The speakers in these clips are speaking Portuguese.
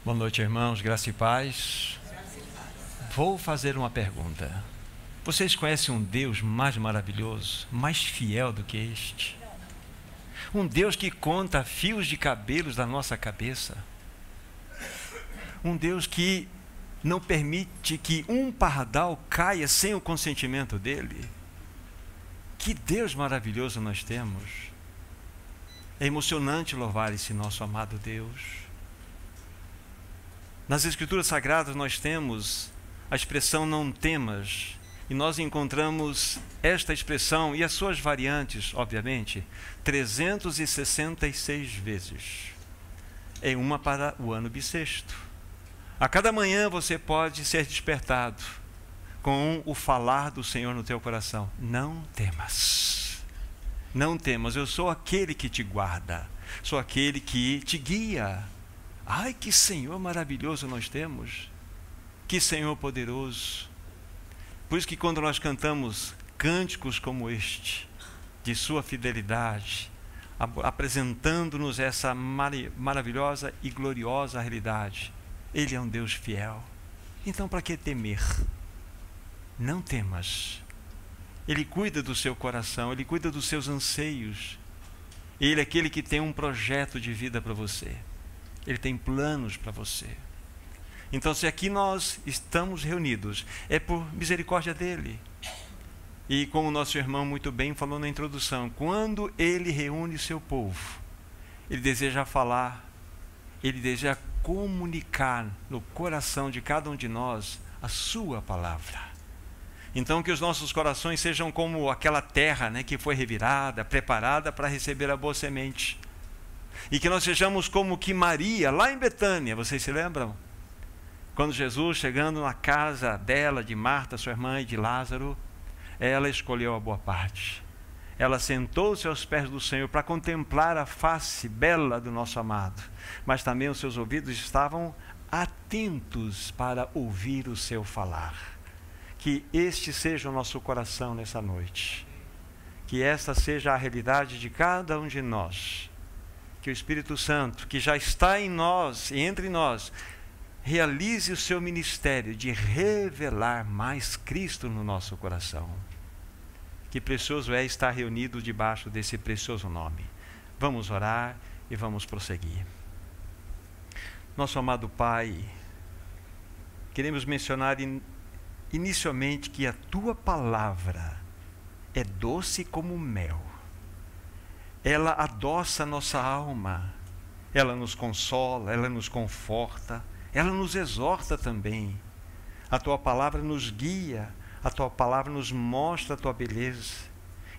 Boa noite, irmãos, graça e paz. Vou fazer uma pergunta. Vocês conhecem um Deus mais maravilhoso, mais fiel do que este? Um Deus que conta fios de cabelos da nossa cabeça. Um Deus que não permite que um pardal caia sem o consentimento dele. Que Deus maravilhoso nós temos. É emocionante louvar esse nosso amado Deus. Nas Escrituras Sagradas nós temos a expressão não temas, e nós encontramos esta expressão e as suas variantes, obviamente, 366 vezes. É uma para o ano bissexto. A cada manhã você pode ser despertado com o falar do Senhor no teu coração. Não temas. Não temas, eu sou aquele que te guarda, sou aquele que te guia. Ai, que Senhor maravilhoso nós temos, que Senhor poderoso. Por isso que quando nós cantamos cânticos como este, de sua fidelidade, apresentando-nos essa maravilhosa e gloriosa realidade, Ele é um Deus fiel. Então para que temer? Não temas. Ele cuida do seu coração, Ele cuida dos seus anseios. Ele é aquele que tem um projeto de vida para você. Ele tem planos para você. Então, se aqui nós estamos reunidos, é por misericórdia dele. E como o nosso irmão muito bem falou na introdução, quando ele reúne seu povo, ele deseja falar, ele deseja comunicar no coração de cada um de nós a sua palavra. Então, que os nossos corações sejam como aquela terra, que foi revirada, preparada para receber a boa semente. E que nós sejamos como que Maria, lá em Betânia, vocês se lembram? Quando Jesus, chegando na casa dela, de Marta, sua irmã, e de Lázaro, ela escolheu a boa parte. Ela sentou-se aos pés do Senhor para contemplar a face bela do nosso amado. Mas também os seus ouvidos estavam atentos para ouvir o seu falar. Que este seja o nosso coração nessa noite. Que esta seja a realidade de cada um de nós. Que o Espírito Santo, que já está em nós e entre nós, realize o seu ministério de revelar mais Cristo no nosso coração. Que precioso é estar reunido debaixo desse precioso nome. Vamos orar e vamos prosseguir. Nosso amado Pai, queremos mencionar inicialmente que a Tua palavra é doce como mel. Ela adoça a nossa alma, ela nos consola, ela nos conforta, ela nos exorta também. A Tua palavra nos guia, a Tua palavra nos mostra a Tua beleza.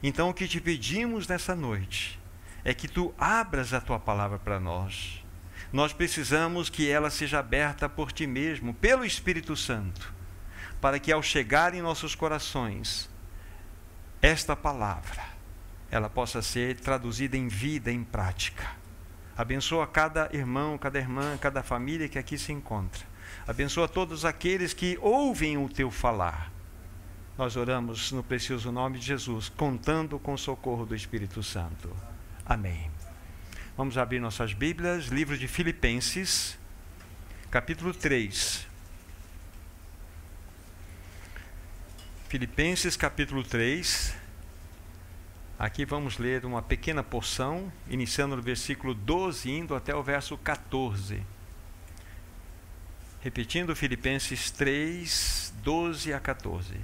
Então o que te pedimos nessa noite é que Tu abras a Tua palavra para nós. Nós precisamos que ela seja aberta por Ti mesmo, pelo Espírito Santo, para que ao chegar em nossos corações, esta palavra, ela possa ser traduzida em vida, em prática. Abençoa cada irmão, cada irmã, cada família que aqui se encontra. Abençoa todos aqueles que ouvem o Teu falar. Nós oramos no precioso nome de Jesus, contando com o socorro do Espírito Santo. Amém. Vamos abrir nossas Bíblias, livro de Filipenses, capítulo 3. Filipenses, capítulo 3. Aqui vamos ler uma pequena porção, iniciando no versículo 12, indo até o verso 14. Repetindo, Filipenses 3, 12 a 14.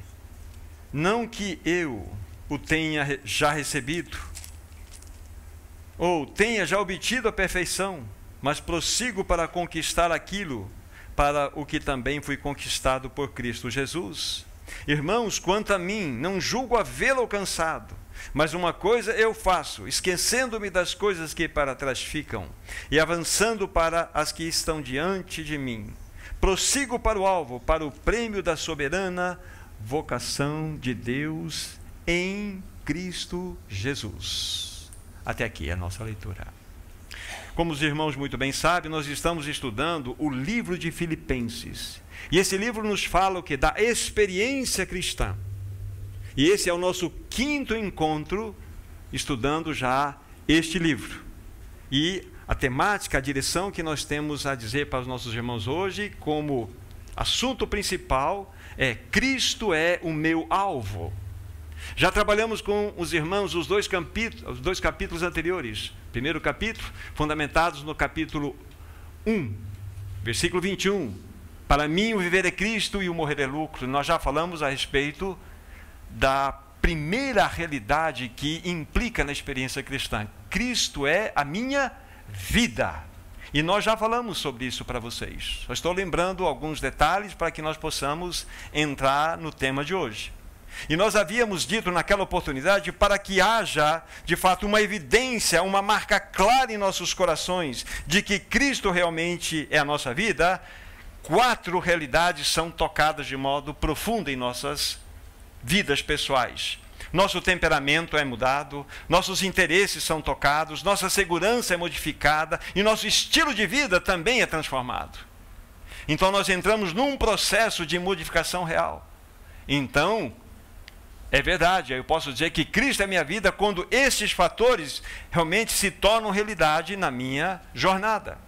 Não que eu o tenha já recebido, ou tenha já obtido a perfeição, mas prossigo para conquistar aquilo para o que também fui conquistado por Cristo Jesus. Irmãos, quanto a mim, não julgo havê-lo alcançado, mas uma coisa eu faço, esquecendo-me das coisas que para trás ficam e avançando para as que estão diante de mim. Prossigo para o alvo, para o prêmio da soberana vocação de Deus em Cristo Jesus. Até aqui a nossa leitura. Como os irmãos muito bem sabem, nós estamos estudando o livro de Filipenses. E esse livro nos fala o que? Da experiência cristã. E esse é o nosso 5º encontro estudando já este livro. E a temática, a direção que nós temos a dizer para os nossos irmãos hoje, como assunto principal, é Cristo é o meu alvo. Já trabalhamos com os irmãos os dois capítulos anteriores. Primeiro capítulo, fundamentados no capítulo 1, versículo 21. Para mim o viver é Cristo e o morrer é lucro. Nós já falamos a respeito da primeira realidade que implica na experiência cristã. Cristo é a minha vida. E nós já falamos sobre isso para vocês. Só estou lembrando alguns detalhes para que nós possamos entrar no tema de hoje. E nós havíamos dito naquela oportunidade, para que haja, de fato, uma evidência, uma marca clara em nossos corações de que Cristo realmente é a nossa vida, 4 realidades são tocadas de modo profundo em nossas vidas pessoais. Nosso temperamento é mudado, nossos interesses são tocados, nossa segurança é modificada e nosso estilo de vida também é transformado. Então nós entramos num processo de modificação real. Então, é verdade, eu posso dizer que Cristo é minha vida quando esses fatores realmente se tornam realidade na minha jornada.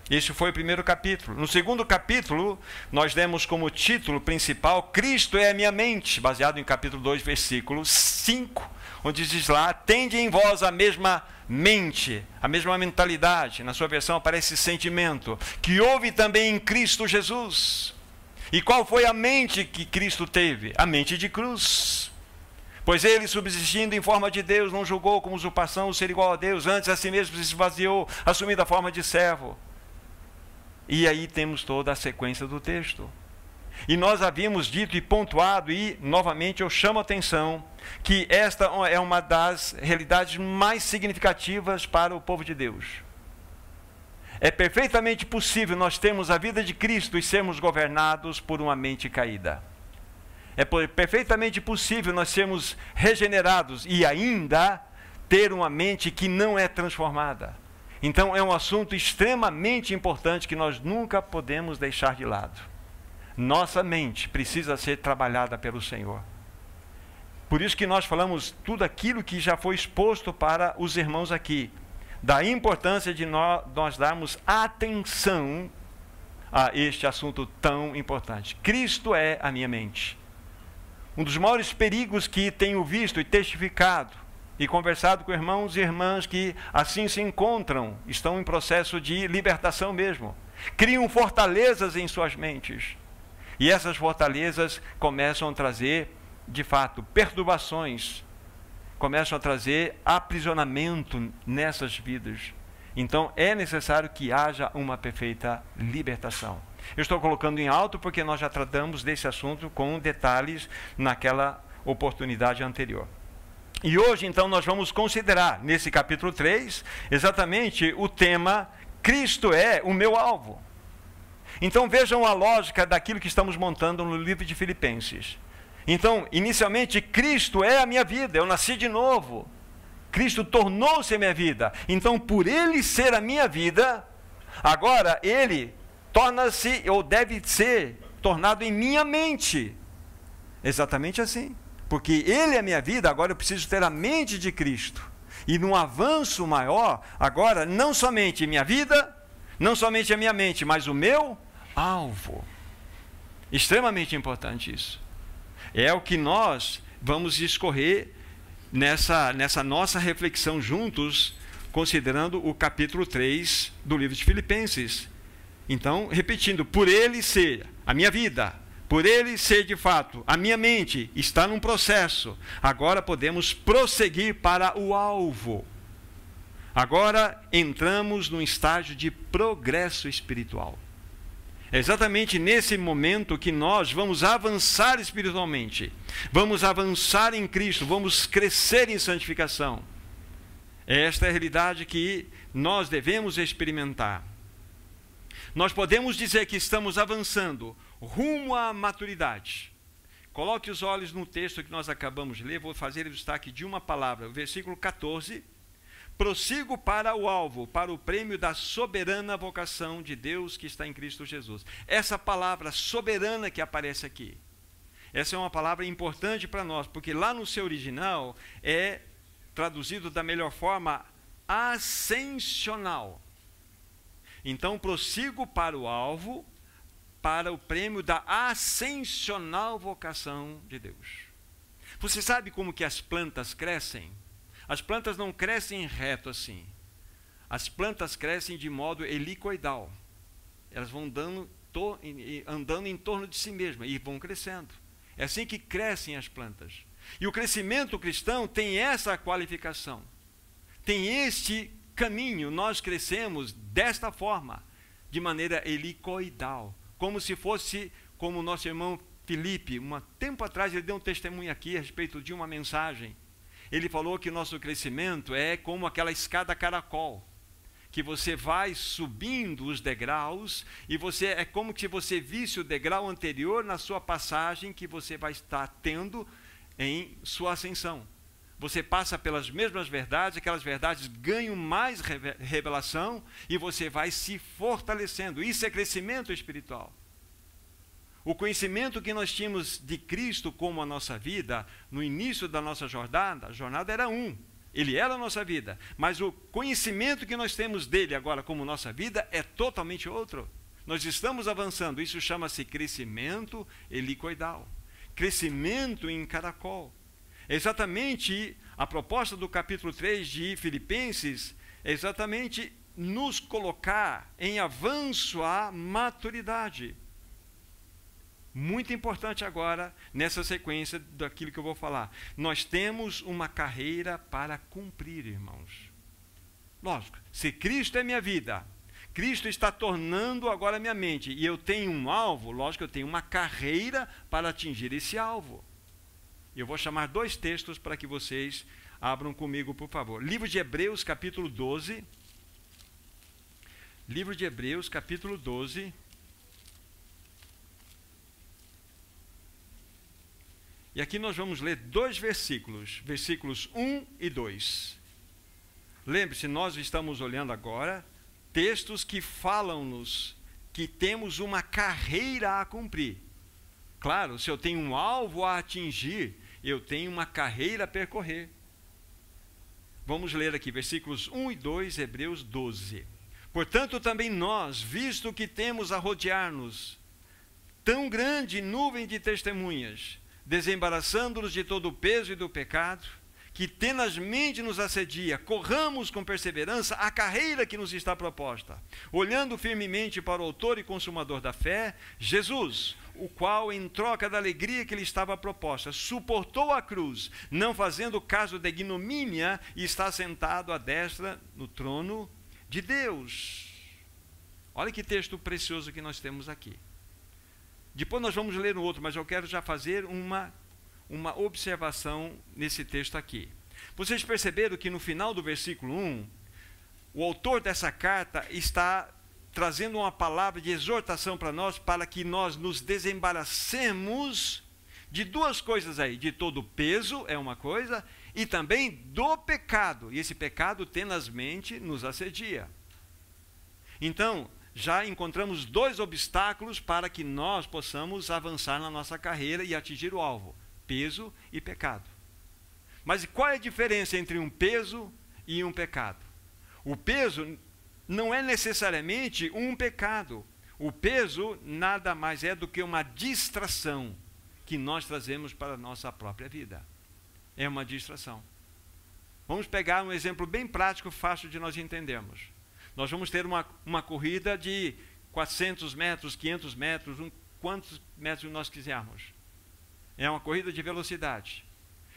Esse foi o primeiro capítulo. No segundo capítulo, nós demos como título principal, Cristo é a minha mente, baseado em capítulo 2, versículo 5, onde diz lá, tende em vós a mesma mente, a mesma mentalidade, na sua versão aparece sentimento, que houve também em Cristo Jesus. E qual foi a mente que Cristo teve? A mente de cruz. Pois ele, subsistindo em forma de Deus, não julgou como usurpação o ser igual a Deus, antes a si mesmo se esvaziou, assumindo a forma de servo. E aí temos toda a sequência do texto. E nós havíamos dito e pontuado, e novamente eu chamo a atenção, que esta é uma das realidades mais significativas para o povo de Deus. É perfeitamente possível nós termos a vida de Cristo e sermos governados por uma mente caída. É perfeitamente possível nós sermos regenerados e ainda ter uma mente que não é transformada. Então é um assunto extremamente importante que nós nunca podemos deixar de lado. Nossa mente precisa ser trabalhada pelo Senhor. Por isso que nós falamos tudo aquilo que já foi exposto para os irmãos aqui, da importância de nós darmos atenção a este assunto tão importante. Cristo é a minha mente. Um dos maiores perigos que tenho visto e testificado e conversado com irmãos e irmãs que assim se encontram, estão em processo de libertação mesmo, criam fortalezas em suas mentes. E essas fortalezas começam a trazer, de fato, perturbações, começam a trazer aprisionamento nessas vidas. Então é necessário que haja uma perfeita libertação. Eu estou colocando em alto porque nós já tratamos desse assunto com detalhes naquela oportunidade anterior. E hoje, então, nós vamos considerar, nesse capítulo 3, exatamente o tema Cristo é o meu alvo. Então vejam a lógica daquilo que estamos montando no livro de Filipenses. Então, inicialmente, Cristo é a minha vida, eu nasci de novo. Cristo tornou-se a minha vida. Então, por Ele ser a minha vida, agora Ele torna-se, ou deve ser, tornado em minha mente. Exatamente assim. Porque Ele é a minha vida, agora eu preciso ter a mente de Cristo. E num avanço maior, agora, não somente minha vida, não somente a minha mente, mas o meu alvo. Extremamente importante isso. É o que nós vamos discorrer nessa nossa reflexão juntos, considerando o capítulo 3 do livro de Filipenses. Então, repetindo, por Ele ser a minha vida, por Ele ser de fato a minha mente, está num processo. Agora podemos prosseguir para o alvo. Agora entramos num estágio de progresso espiritual. É exatamente nesse momento que nós vamos avançar espiritualmente. Vamos avançar em Cristo, vamos crescer em santificação. Esta é a realidade que nós devemos experimentar. Nós podemos dizer que estamos avançando rumo à maturidade. Coloque os olhos no texto que nós acabamos de ler, vou fazer o destaque de uma palavra, o versículo 14. Prossigo para o alvo, para o prêmio da soberana vocação de Deus que está em Cristo Jesus. Essa palavra soberana que aparece aqui, essa é uma palavra importante para nós, porque lá no seu original é traduzido da melhor forma ascensional. Então prossigo para o alvo, para o prêmio da ascensional vocação de Deus. Você sabe como que as plantas crescem? As plantas não crescem reto assim. As plantas crescem de modo helicoidal. Elas vão andando em torno de si mesmas e vão crescendo. É assim que crescem as plantas. E o crescimento cristão tem essa qualificação. Tem este caminho. Nós crescemos desta forma, de maneira helicoidal. Como se fosse como o nosso irmão Felipe, um tempo atrás ele deu um testemunho aqui a respeito de uma mensagem. Ele falou que o nosso crescimento é como aquela escada caracol, que você vai subindo os degraus e é como se você visse o degrau anterior na sua passagem que você vai estar tendo em sua ascensão. Você passa pelas mesmas verdades, aquelas verdades ganham mais revelação e você vai se fortalecendo. Isso é crescimento espiritual. O conhecimento que nós tínhamos de Cristo como a nossa vida, no início da nossa jornada, a jornada era Ele era a nossa vida. Mas o conhecimento que nós temos dele agora como nossa vida é totalmente outro. Nós estamos avançando. Isso chama-se crescimento helicoidal. Crescimento em caracol. Exatamente a proposta do capítulo 3 de Filipenses é exatamente nos colocar em avanço à maturidade. Muito importante agora, nessa sequência daquilo que eu vou falar. Nós temos uma carreira para cumprir, irmãos. Lógico, se Cristo é minha vida, Cristo está tornando agora minha mente, e eu tenho um alvo, lógico, eu tenho uma carreira para atingir esse alvo. Eu vou chamar 2 textos para que vocês abram comigo, por favor. Livro de Hebreus, capítulo 12. Livro de Hebreus, capítulo 12. E aqui nós vamos ler 2 versículos, versículos 1 e 2. Lembre-se, nós estamos olhando agora textos que falam-nos que temos uma carreira a cumprir. Claro, se eu tenho um alvo a atingir, eu tenho uma carreira a percorrer. Vamos ler aqui, versículos 1 e 2, Hebreus 12. Portanto, também nós, visto que temos a rodear-nos tão grande nuvem de testemunhas, desembaraçando-nos de todo o peso e do pecado, que tenazmente nos assedia, corramos com perseverança a carreira que nos está proposta, olhando firmemente para o autor e consumador da fé, Jesus, o qual, em troca da alegria que lhe estava proposta, suportou a cruz, não fazendo caso da ignomínia, e está sentado à destra no trono de Deus. Olha que texto precioso que nós temos aqui. Depois nós vamos ler no outro, mas eu quero já fazer uma observação nesse texto aqui. Vocês perceberam que no final do versículo 1, o autor dessa carta está trazendo uma palavra de exortação para nós, para que nós nos desembaracemos de 2 coisas aí, de todo o peso é uma coisa, e também do pecado, e esse pecado tenazmente nos assedia. Então, já encontramos 2 obstáculos para que nós possamos avançar na nossa carreira e atingir o alvo: peso e pecado. Mas qual é a diferença entre um peso e um pecado? O peso não é necessariamente um pecado. O peso nada mais é do que uma distração que nós trazemos para a nossa própria vida. É uma distração. Vamos pegar um exemplo bem prático, fácil de nós entendermos. Nós vamos ter uma corrida de 400 metros, 500 metros, quantos metros nós quisermos. É uma corrida de velocidade.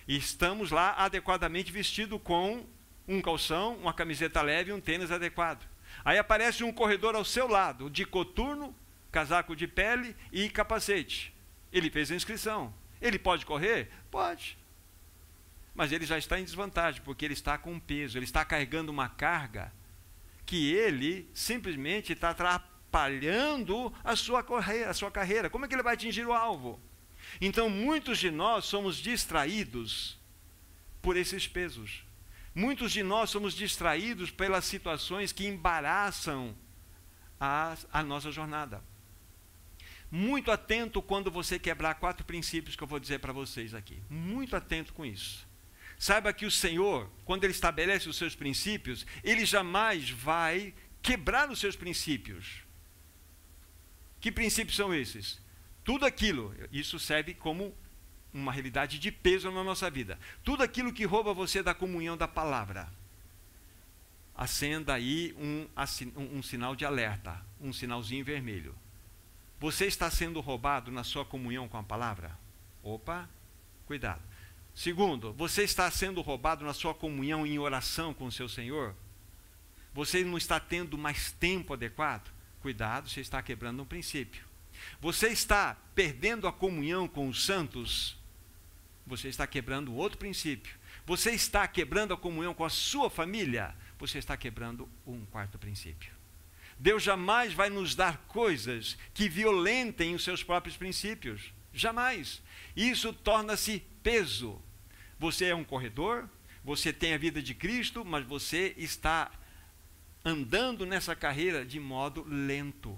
E estamos lá adequadamente vestidos com um calção, uma camiseta leve e um tênis adequado. Aí aparece um corredor ao seu lado, de coturno, casaco de pele e capacete. Ele fez a inscrição. Ele pode correr? Pode. Mas ele já está em desvantagem, porque ele está com peso, ele está carregando uma carga que ele simplesmente está atrapalhando a sua carreira. Como é que ele vai atingir o alvo? Então, muitos de nós somos distraídos por esses pesos. Muitos de nós somos distraídos pelas situações que embaraçam a nossa jornada. Muito atento quando você quebrar 4 princípios que eu vou dizer para vocês aqui. Muito atento com isso. Saiba que o Senhor, quando Ele estabelece os seus princípios, Ele jamais vai quebrar os seus princípios. Que princípios são esses? Tudo aquilo, isso serve como uma realidade de peso na nossa vida. Tudo aquilo que rouba você da comunhão da palavra. Acenda aí um sinal de alerta, um sinalzinho vermelho. Você está sendo roubado na sua comunhão com a palavra? Opa, cuidado. Segundo, você está sendo roubado na sua comunhão em oração com o seu Senhor? Você não está tendo mais tempo adequado? Cuidado, você está quebrando um princípio. Você está perdendo a comunhão com os santos? Você está quebrando outro princípio. Você está quebrando a comunhão com a sua família? Você está quebrando um quarto princípio. Deus jamais vai nos dar coisas que violentem os seus próprios princípios. Jamais. Isso torna-se peso. Você é um corredor, você tem a vida de Cristo, mas você está andando nessa carreira de modo lento.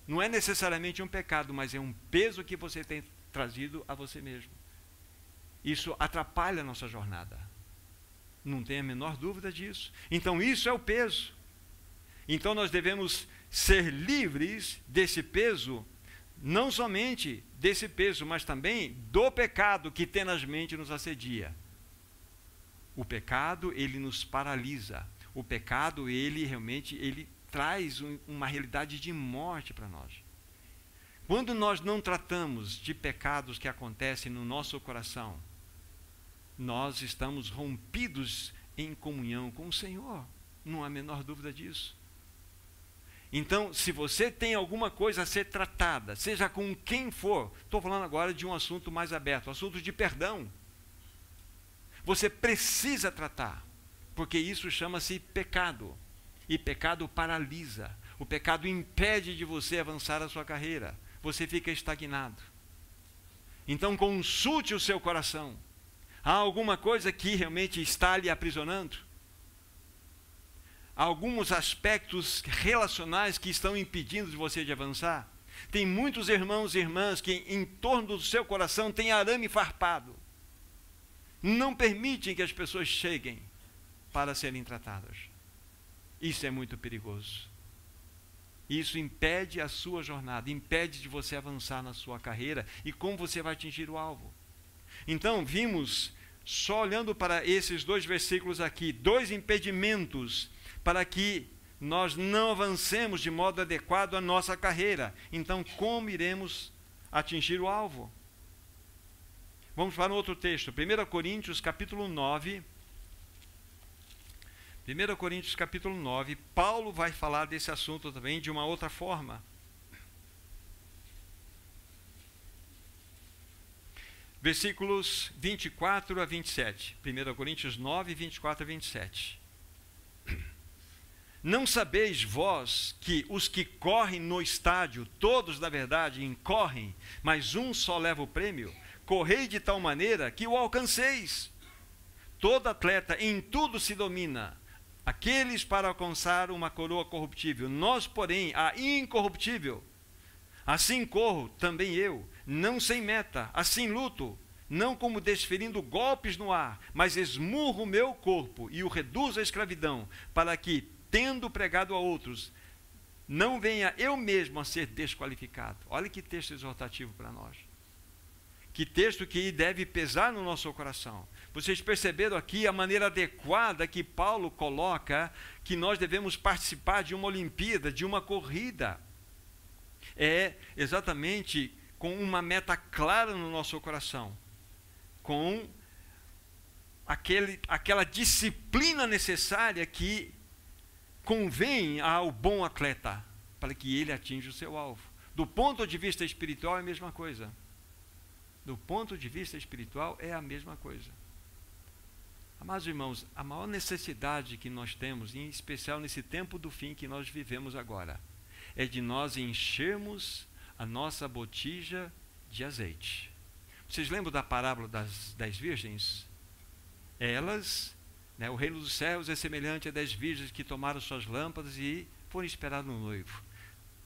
Não é necessariamente um pecado, mas é um peso que você tem trazido a você mesmo. Isso atrapalha a nossa jornada. Não tem a menor dúvida disso. Então isso é o peso. Então nós devemos ser livres desse peso, não somente desse peso, mas também do pecado que tenazmente nos assedia. O pecado, ele nos paralisa. O pecado, ele traz uma realidade de morte para nós. Quando nós não tratamos de pecados que acontecem no nosso coração, nós estamos rompidos em comunhão com o Senhor. Não há a menor dúvida disso. Então, se você tem alguma coisa a ser tratada, seja com quem for, estou falando agora de um assunto mais aberto, assunto de perdão. Você precisa tratar, porque isso chama-se pecado. E pecado paralisa. O pecado impede de você avançar a sua carreira. Você fica estagnado. Então consulte o seu coração. Há alguma coisa que realmente está lhe aprisionando? Há alguns aspectos relacionais que estão impedindo de você de avançar? Tem muitos irmãos e irmãs que em torno do seu coração tem arame farpado. Não permitem que as pessoas cheguem para serem tratadas. Isso é muito perigoso. Isso impede a sua jornada, impede de você avançar na sua carreira e como você vai atingir o alvo. Então, vimos, só olhando para esses dois versículos aqui, dois impedimentos para que nós não avancemos de modo adequado a nossa carreira. Então, como iremos atingir o alvo? Vamos para um outro texto, 1 Coríntios capítulo 9. 1 Coríntios capítulo 9, Paulo vai falar desse assunto também de uma outra forma. Versículos 24 a 27. 1 Coríntios 9, 24 a 27. Não sabeis vós que os que correm no estádio, todos na verdade incorrem, mas um só leva o prêmio? Correi de tal maneira que o alcanceis. Todo atleta em tudo se domina. Aqueles para alcançar uma coroa corruptível, nós, porém, a incorruptível. Assim corro também eu, não sem meta, assim luto, não como desferindo golpes no ar, mas esmurro o meu corpo e o reduzo à escravidão, para que, tendo pregado a outros, não venha eu mesmo a ser desqualificado. Olha que texto exortativo para nós. Que texto que deve pesar no nosso coração. Vocês perceberam aqui a maneira adequada que Paulo coloca que nós devemos participar de uma Olimpíada, de uma corrida. É exatamente com uma meta clara no nosso coração, com aquela disciplina necessária que convém ao bom atleta, para que ele atinja o seu alvo. Do ponto de vista espiritual é a mesma coisa. Do ponto de vista espiritual é a mesma coisa. Amados irmãos, a maior necessidade que nós temos, em especial nesse tempo do fim que nós vivemos agora, é de nós enchermos a nossa botija de azeite. Vocês lembram da parábola das 10 virgens? Elas, o reino dos céus é semelhante a 10 virgens que tomaram suas lâmpadas e foram esperar no noivo.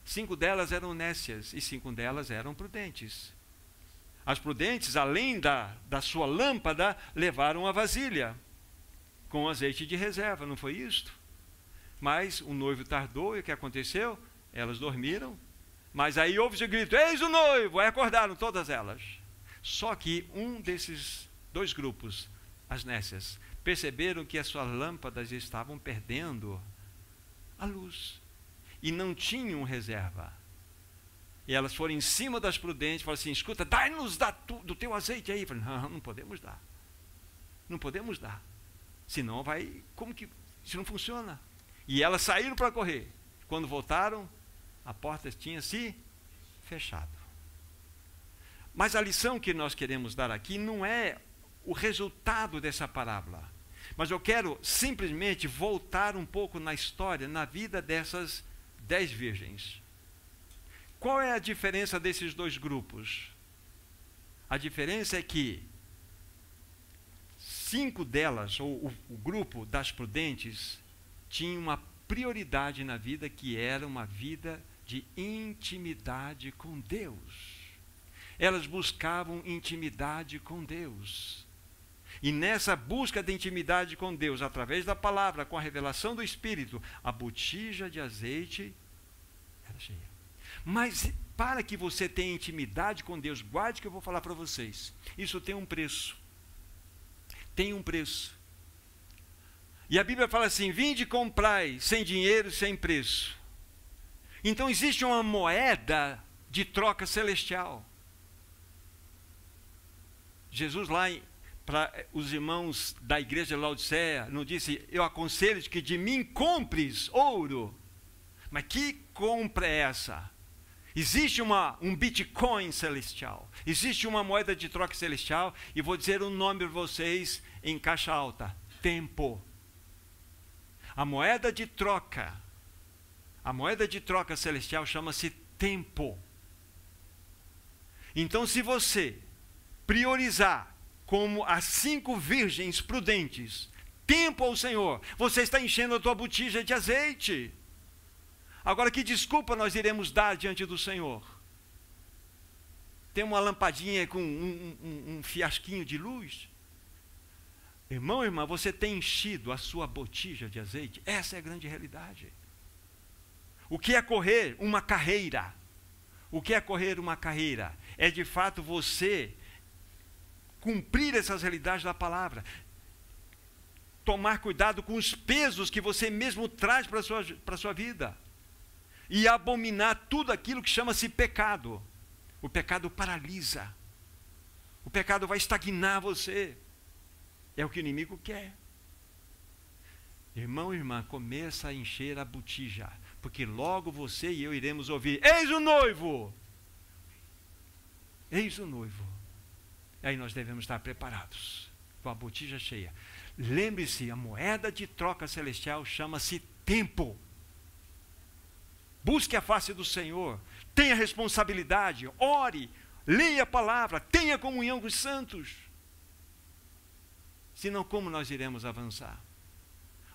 5 delas eram nécias e 5 delas eram prudentes. As prudentes, além da sua lâmpada, levaram a vasilha com azeite de reserva, não foi isto? Mas o noivo tardou e o que aconteceu? Elas dormiram, mas aí houve o grito, eis o noivo! Aí acordaram todas elas. Só que um desses dois grupos, as nécias, perceberam que as suas lâmpadas estavam perdendo a luz e não tinham reserva. E elas foram em cima das prudentes, falaram assim, escuta, dai-nos do teu azeite aí. Falei, não podemos dar. Não podemos dar. Senão vai, como que, isso não funciona. E elas saíram para correr. Quando voltaram, a porta tinha se fechado. Mas a lição que nós queremos dar aqui não é o resultado dessa parábola. Mas eu quero simplesmente voltar um pouco na história, na vida dessas 10 virgens. Qual é a diferença desses dois grupos? A diferença é que 5 delas, ou o grupo das prudentes, tinha uma prioridade na vida que era uma vida de intimidade com Deus. Elas buscavam intimidade com Deus. E nessa busca de intimidade com Deus, através da palavra, com a revelação do Espírito, a botija de azeite era cheia. Mas para que você tenha intimidade com Deus, guarde o que eu vou falar para vocês. Isso tem um preço. Tem um preço. E a Bíblia fala assim, vinde e comprai, sem dinheiro, sem preço. Então existe uma moeda de troca celestial. Jesus lá, para os irmãos da igreja de Laodiceia, não disse, eu aconselho que de mim compres ouro. Mas que compra é essa? Existe um Bitcoin celestial. Existe uma moeda de troca celestial. E vou dizer o nome para vocês em caixa alta. Tempo. A moeda de troca celestial chama-se tempo. Então, se você priorizar como as 5 virgens prudentes, tempo ao Senhor, você está enchendo a tua botija de azeite. Agora, que desculpa nós iremos dar diante do Senhor? Tem uma lampadinha com um fiasquinho de luz? Irmão, irmã, você tem enchido a sua botija de azeite? Essa é a grande realidade. O que é correr uma carreira? O que é correr uma carreira? É de fato você cumprir essas realidades da palavra. Tomar cuidado com os pesos que você mesmo traz para a sua vida. E abominar tudo aquilo que chama-se pecado. O pecado paralisa. O pecado vai estagnar você. É o que o inimigo quer. Irmão e irmã, começa a encher a botija. Porque logo você e eu iremos ouvir, eis o noivo! Eis o noivo. Aí nós devemos estar preparados, com a botija cheia. Lembre-se, a moeda de troca celestial chama-se tempo. Busque a face do Senhor, tenha responsabilidade, ore, leia a palavra, tenha comunhão com os santos. Senão, como nós iremos avançar?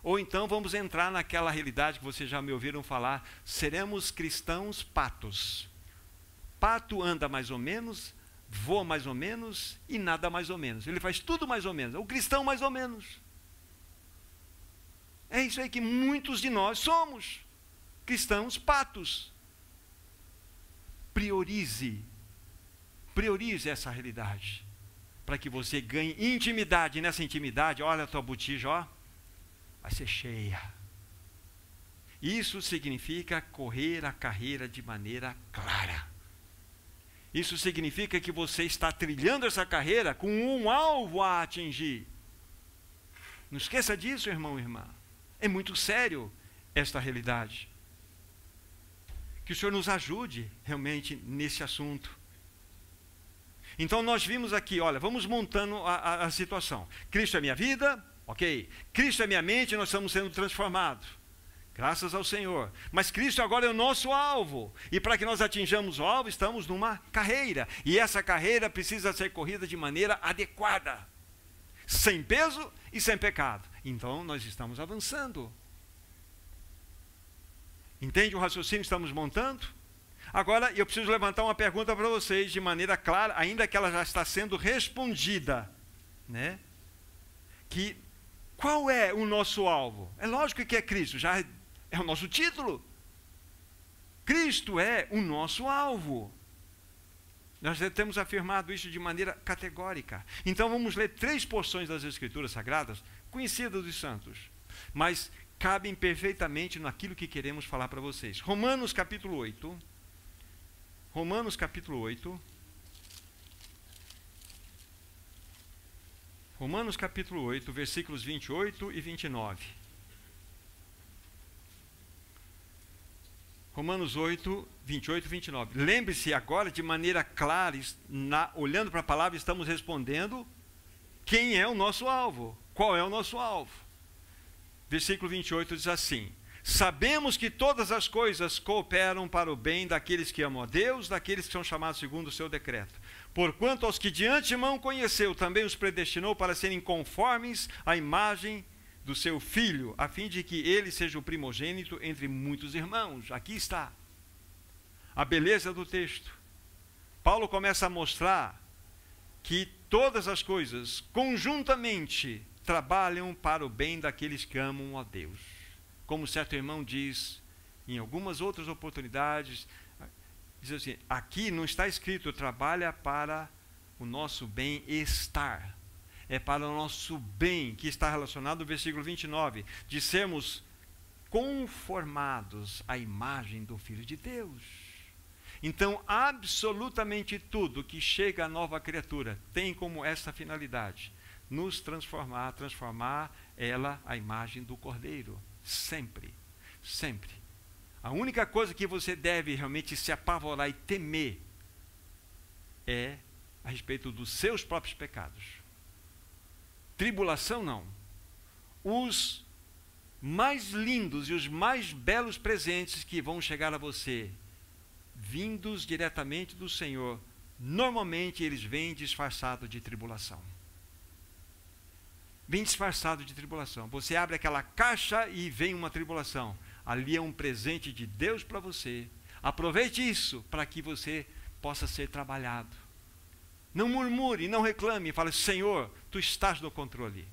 Ou então vamos entrar naquela realidade que vocês já me ouviram falar, seremos cristãos patos. Pato anda mais ou menos, voa mais ou menos e nada mais ou menos. Ele faz tudo mais ou menos. O cristão mais ou menos. É isso aí que muitos de nós somos. Cristãos patos. Priorize essa realidade. Para que você ganhe intimidade. E nessa intimidade, olha a tua botija, ó. Vai ser cheia. Isso significa correr a carreira de maneira clara. Isso significa que você está trilhando essa carreira com um alvo a atingir. Não esqueça disso, irmão e irmã. É muito sério esta realidade. Que o Senhor nos ajude realmente nesse assunto. Então nós vimos aqui, olha, vamos montando a situação. Cristo é minha vida, ok. Cristo é minha mente, nós estamos sendo transformados. Graças ao Senhor. Mas Cristo agora é o nosso alvo. E para que nós atinjamos o alvo, estamos numa carreira. E essa carreira precisa ser corrida de maneira adequada. Sem peso e sem pecado. Então nós estamos avançando. Entende o raciocínio que estamos montando? Agora eu preciso levantar uma pergunta para vocês de maneira clara, ainda que ela já está sendo respondida, né? Que qual é o nosso alvo? É lógico que é Cristo, já É o nosso título. Cristo é o nosso alvo. Nós já temos afirmado isso de maneira categórica. Então vamos ler 3 porções das Escrituras Sagradas, conhecidas dos santos, mas cabem perfeitamente naquilo que queremos falar para vocês. Romanos capítulo 8. Romanos capítulo 8. Romanos capítulo 8, versículos 28 e 29. Romanos 8, 28 e 29. Lembre-se agora, de maneira clara, olhando para a palavra, estamos respondendo quem é o nosso alvo. Qual é o nosso alvo? Versículo 28 diz assim: sabemos que todas as coisas cooperam para o bem daqueles que amam a Deus, daqueles que são chamados segundo o seu decreto. Porquanto aos que de antemão conheceu, também os predestinou para serem conformes à imagem do seu Filho, a fim de que ele seja o primogênito entre muitos irmãos. Aqui está a beleza do texto. Paulo começa a mostrar que todas as coisas conjuntamente trabalham para o bem daqueles que amam a Deus. Como certo irmão diz em algumas outras oportunidades, diz assim: aqui não está escrito trabalha para o nosso bem-estar. É para o nosso bem, que está relacionado no versículo 29, de sermos conformados à imagem do Filho de Deus. Então, absolutamente tudo que chega à nova criatura tem como essa finalidade: nos transformar ela à imagem do Cordeiro. Sempre, sempre. A única coisa que você deve realmente se apavorar e temer é a respeito dos seus próprios pecados. Tribulação não. Os mais lindos e os mais belos presentes que vão chegar a você, vindos diretamente do Senhor, normalmente eles vêm disfarçados de tribulação. Vem disfarçado de tribulação. Você abre aquela caixa e vem uma tribulação. Ali é um presente de Deus para você. Aproveite isso para que você possa ser trabalhado. Não murmure, não reclame, fale: Senhor, tu estás no controle.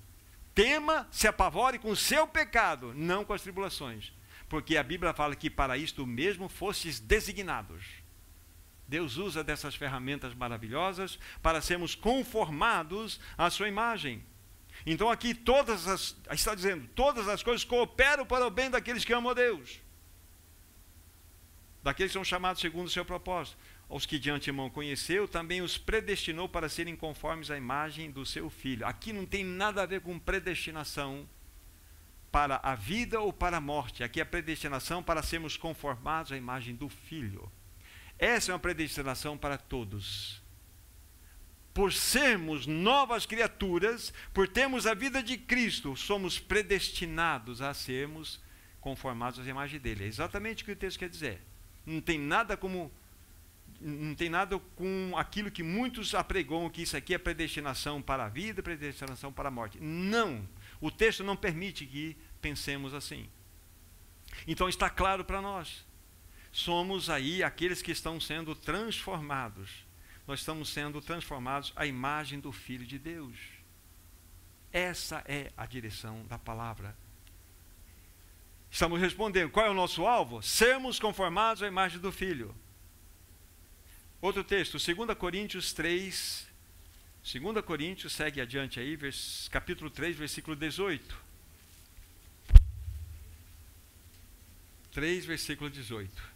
Tema, se apavore com o seu pecado, não com as tribulações. Porque a Bíblia fala que para isto mesmo fostes designados. Deus usa dessas ferramentas maravilhosas para sermos conformados à sua imagem. Então aqui está dizendo, todas as coisas cooperam para o bem daqueles que amam a Deus. Daqueles que são chamados segundo o seu propósito. Aos que de antemão conheceu, também os predestinou para serem conformes à imagem do seu Filho. Aqui não tem nada a ver com predestinação para a vida ou para a morte. Aqui é a predestinação para sermos conformados à imagem do Filho. Essa é uma predestinação para todos. Por sermos novas criaturas, por termos a vida de Cristo, somos predestinados a sermos conformados à imagem dele. É exatamente o que o texto quer dizer. Não tem nada com aquilo que muitos apregoam, que isso aqui é predestinação para a vida, predestinação para a morte. Não, o texto não permite que pensemos assim. Então está claro para nós, somos aí aqueles que estão sendo transformados. Nós estamos sendo transformados à imagem do Filho de Deus. Essa é a direção da palavra. Estamos respondendo, qual é o nosso alvo? Sermos conformados à imagem do Filho. Outro texto, 2 Coríntios 3, 2 Coríntios, segue adiante aí, capítulo 3, versículo 18. 3, versículo 18.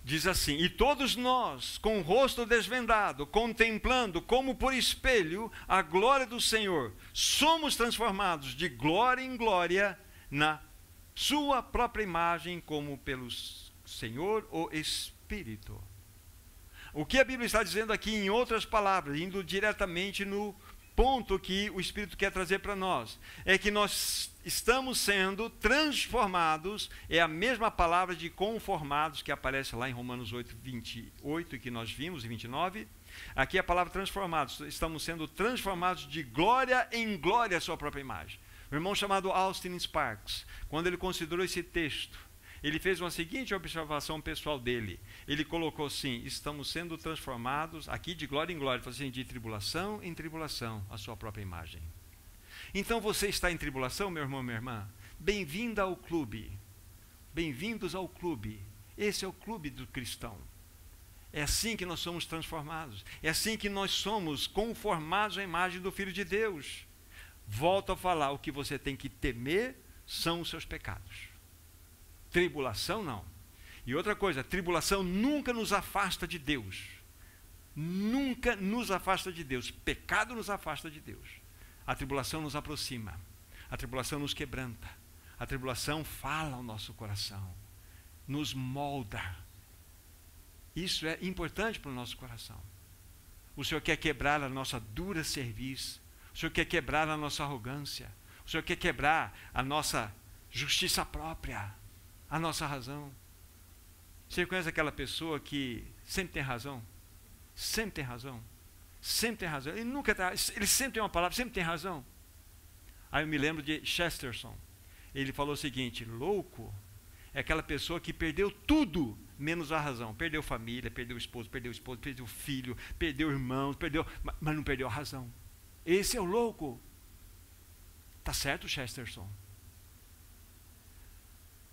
Diz assim: e todos nós, com o rosto desvendado, contemplando como por espelho a glória do Senhor, somos transformados de glória em glória na sua própria imagem, como pelo Senhor o Espírito. O que a Bíblia está dizendo aqui, em outras palavras, indo diretamente no ponto que o Espírito quer trazer para nós, é que nós estamos sendo transformados, é a mesma palavra de conformados que aparece lá em Romanos 8, 28, que nós vimos, e 29. Aqui é a palavra transformados, estamos sendo transformados de glória em glória à sua própria imagem. O irmão chamado Austin Sparks, quando ele considerou esse texto, ele fez uma seguinte observação pessoal dele. Ele colocou assim: estamos sendo transformados aqui de glória em glória, assim, de tribulação em tribulação, a sua própria imagem. Então você está em tribulação, meu irmão, minha irmã? bem-vinda ao clube. Bem-vindos ao clube. Esse é o clube do cristão. É assim que nós somos transformados. É assim que nós somos conformados à imagem do Filho de Deus. Volto a falar, o que você tem que temer são os seus pecados. Tribulação não. E outra coisa, tribulação nunca nos afasta de Deus. Nunca nos afasta de Deus. Pecado nos afasta de Deus. A tribulação nos aproxima. A tribulação nos quebranta. A tribulação fala ao nosso coração. Nos molda. Isso é importante para o nosso coração. O Senhor quer quebrar a nossa dura cerviz. O Senhor quer quebrar a nossa arrogância. O Senhor quer quebrar a nossa justiça própria. A nossa razão. Você conhece aquela pessoa que sempre tem razão? Sempre tem razão. Sempre tem razão. Ele sempre tem uma palavra, sempre tem razão. Aí eu me lembro de Chesterton. Ele falou o seguinte: louco é aquela pessoa que perdeu tudo menos a razão. Perdeu família, perdeu esposo, perdeu filho, perdeu irmãos, mas não perdeu a razão. Esse é o louco. Tá certo, Chesterton?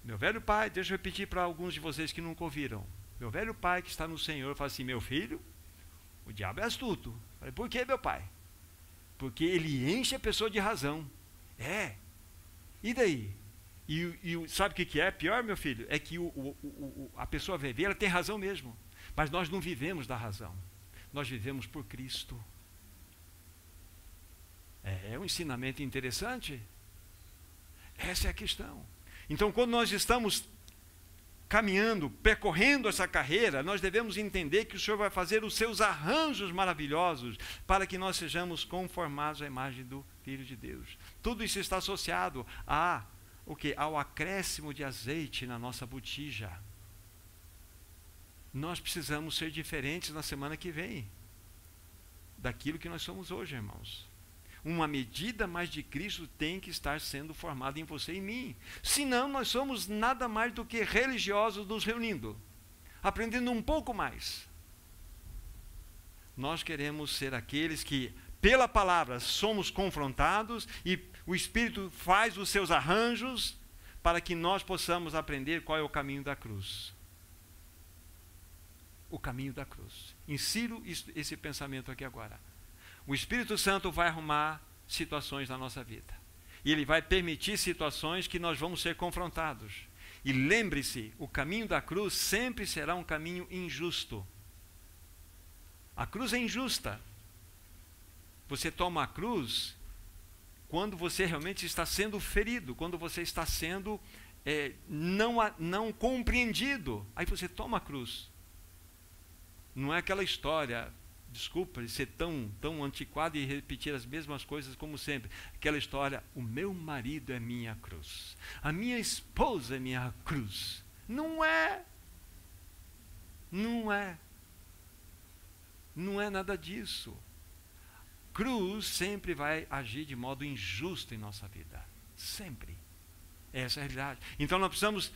Meu velho pai, deixa eu repetir para alguns de vocês que nunca ouviram. Meu velho pai que está no Senhor fala assim: meu filho, o diabo é astuto. Eu falei: por que, meu pai? Porque ele enche a pessoa de razão. É. E daí? E sabe o que é pior, meu filho? É que a pessoa vai ver, ela tem razão mesmo. Mas nós não vivemos da razão. Nós vivemos por Cristo. É um ensinamento interessante. Essa é a questão. Então, quando nós estamos caminhando, percorrendo essa carreira, nós devemos entender que o Senhor vai fazer os seus arranjos maravilhosos para que nós sejamos conformados à imagem do Filho de Deus. Tudo isso está associado ao acréscimo de azeite na nossa botija. Nós precisamos ser diferentes na semana que vem daquilo que nós somos hoje, irmãos. Uma medida mais de Cristo tem que estar sendo formada em você e em mim. Senão, nós somos nada mais do que religiosos nos reunindo, aprendendo um pouco mais. Nós queremos ser aqueles que, pela palavra, somos confrontados e o Espírito faz os seus arranjos para que nós possamos aprender qual é o caminho da cruz. O caminho da cruz. Insiro esse pensamento aqui agora. O Espírito Santo vai arrumar situações na nossa vida. E Ele vai permitir situações que nós vamos ser confrontados. E lembre-se, o caminho da cruz sempre será um caminho injusto. A cruz é injusta. Você toma a cruz quando você realmente está sendo ferido, quando você está sendo não compreendido. Aí você toma a cruz. Não é aquela história... Desculpa de ser tão antiquado e repetir as mesmas coisas como sempre. Aquela história: o meu marido é minha cruz, a minha esposa é minha cruz. Não é. Não é. Não é nada disso. Cruz sempre vai agir de modo injusto em nossa vida. Sempre. Essa é a realidade. Então nós precisamos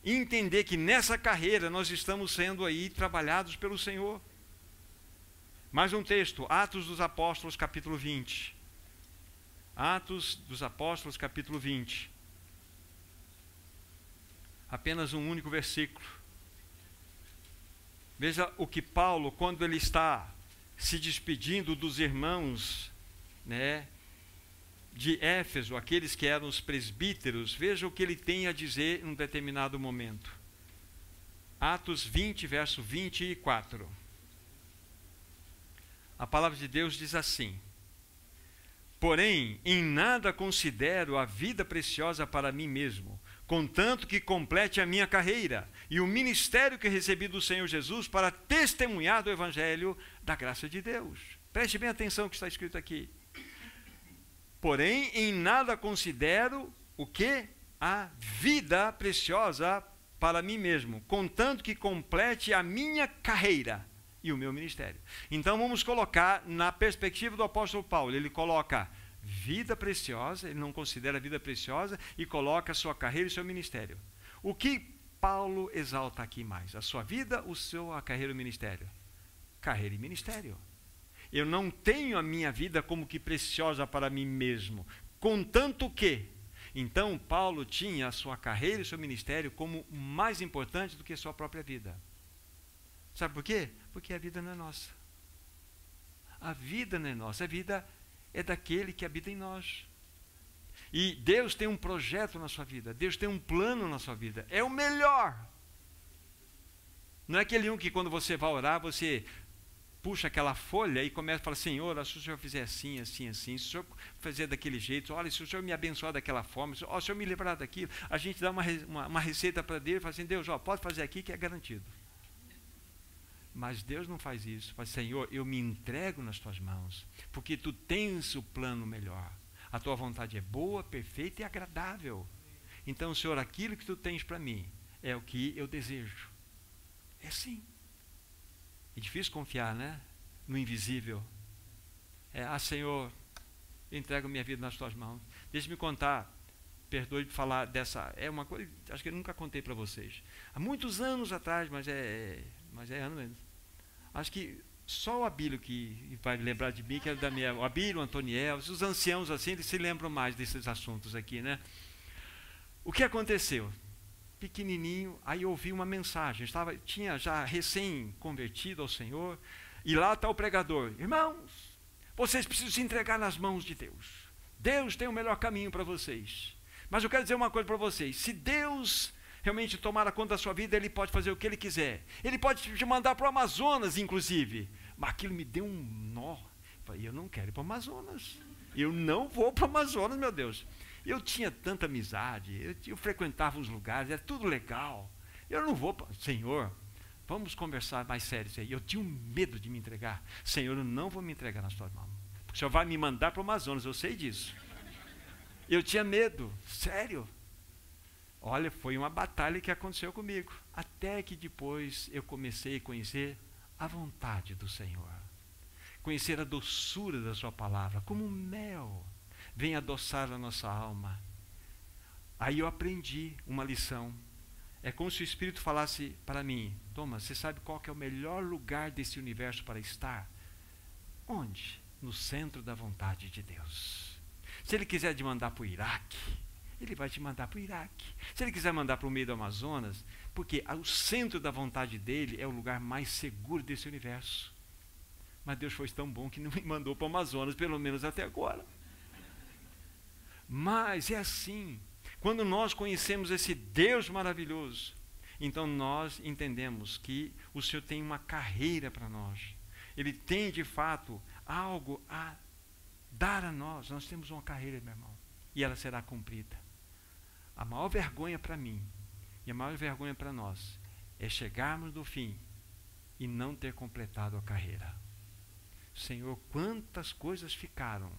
entender que nessa carreira nós estamos sendo aí trabalhados pelo Senhor. Mais um texto, Atos dos Apóstolos, capítulo 20. Atos dos Apóstolos, capítulo 20. Apenas um único versículo. Veja o que Paulo, quando ele está se despedindo dos irmãos, de Éfeso, aqueles que eram os presbíteros, veja o que ele tem a dizer em um determinado momento. Atos 20, verso 24. A palavra de Deus diz assim: porém, em nada considero a vida preciosa para mim mesmo, contanto que complete a minha carreira e o ministério que recebi do Senhor Jesus para testemunhar do Evangelho da graça de Deus. Preste bem atenção no que está escrito aqui. Porém, em nada considero o quê? A vida preciosa para mim mesmo, contanto que complete a minha carreira e o meu ministério. Então vamos colocar na perspectiva do apóstolo Paulo. Ele coloca vida preciosa, ele não considera a vida preciosa, e coloca a sua carreira e o seu ministério. O que Paulo exalta aqui mais? A sua vida, a carreira e o ministério? Carreira e ministério. Eu não tenho a minha vida como que preciosa para mim mesmo, contanto que Então, Paulo tinha a sua carreira e o seu ministério como mais importante do que a sua própria vida. Sabe por quê? Porque a vida não é nossa. A vida não é nossa, a vida é daquele que habita em nós. E Deus tem um projeto na sua vida, Deus tem um plano na sua vida, é o melhor. Não é aquele um que quando você vai orar, você puxa aquela folha e começa a falar, Senhor, se o Senhor fizer assim, assim, assim, se o Senhor fizer daquele jeito, olha, se o Senhor me abençoar daquela forma, se o Senhor me livrar daquilo, a gente dá uma receita para Deus e fala assim, Deus, pode fazer aqui que é garantido. Mas Deus não faz isso. Faz, Senhor, eu me entrego nas tuas mãos, porque tu tens o plano melhor. A tua vontade é boa, perfeita e agradável. Então, Senhor, aquilo que tu tens para mim é o que eu desejo. É assim. É difícil confiar, né? No invisível. Senhor, eu entrego minha vida nas tuas mãos. Deixa-me contar. Perdoe de falar dessa. É uma coisa, acho que eu nunca contei para vocês. Há muitos anos atrás, mas é ano mesmo. Acho que só o Abílio que vai lembrar de mim, que era da minha. O Abílio, o Antoniel, os anciãos assim, eles se lembram mais desses assuntos aqui, né? O que aconteceu? Pequenininho, aí eu ouvi uma mensagem. Tinha já recém-convertido ao Senhor, e lá está o pregador. Irmãos, vocês precisam se entregar nas mãos de Deus. Deus tem o melhor caminho para vocês. Mas eu quero dizer uma coisa para vocês. Se Deus realmente tomar a conta da sua vida, Ele pode fazer o que Ele quiser. Ele pode te mandar para o Amazonas, inclusive. Mas aquilo me deu um nó. Eu falei, eu não quero ir para o Amazonas. Eu não vou para o Amazonas, meu Deus. Eu tinha tanta amizade, eu frequentava os lugares, era tudo legal. Eu não vou, Senhor, vamos conversar mais sério. Eu tinha um medo de me entregar. Senhor, eu não vou me entregar nas tuas mãos. Porque o Senhor vai me mandar para o Amazonas, eu sei disso. Eu tinha medo, sério. Olha, foi uma batalha que aconteceu comigo. Até que depois eu comecei a conhecer a vontade do Senhor. Conhecer a doçura da sua palavra, como mel. Vem adoçar a nossa alma. Aí eu aprendi uma lição. É como se o Espírito falasse para mim, Thomas, você sabe qual que é o melhor lugar desse universo para estar? Onde? No centro da vontade de Deus. Se Ele quiser te mandar para o Iraque, Ele vai te mandar para o Iraque. Se Ele quiser mandar para o meio do Amazonas, porque o centro da vontade dEle é o lugar mais seguro desse universo. Mas Deus foi tão bom que não me mandou para o Amazonas, pelo menos até agora. Mas é assim, quando nós conhecemos esse Deus maravilhoso, então nós entendemos que o Senhor tem uma carreira para nós. Ele tem de fato algo a dar a nós. Nós temos uma carreira, meu irmão, e ela será cumprida. A maior vergonha para mim e a maior vergonha para nós é chegarmos no fim e não ter completado a carreira. Senhor, quantas coisas ficaram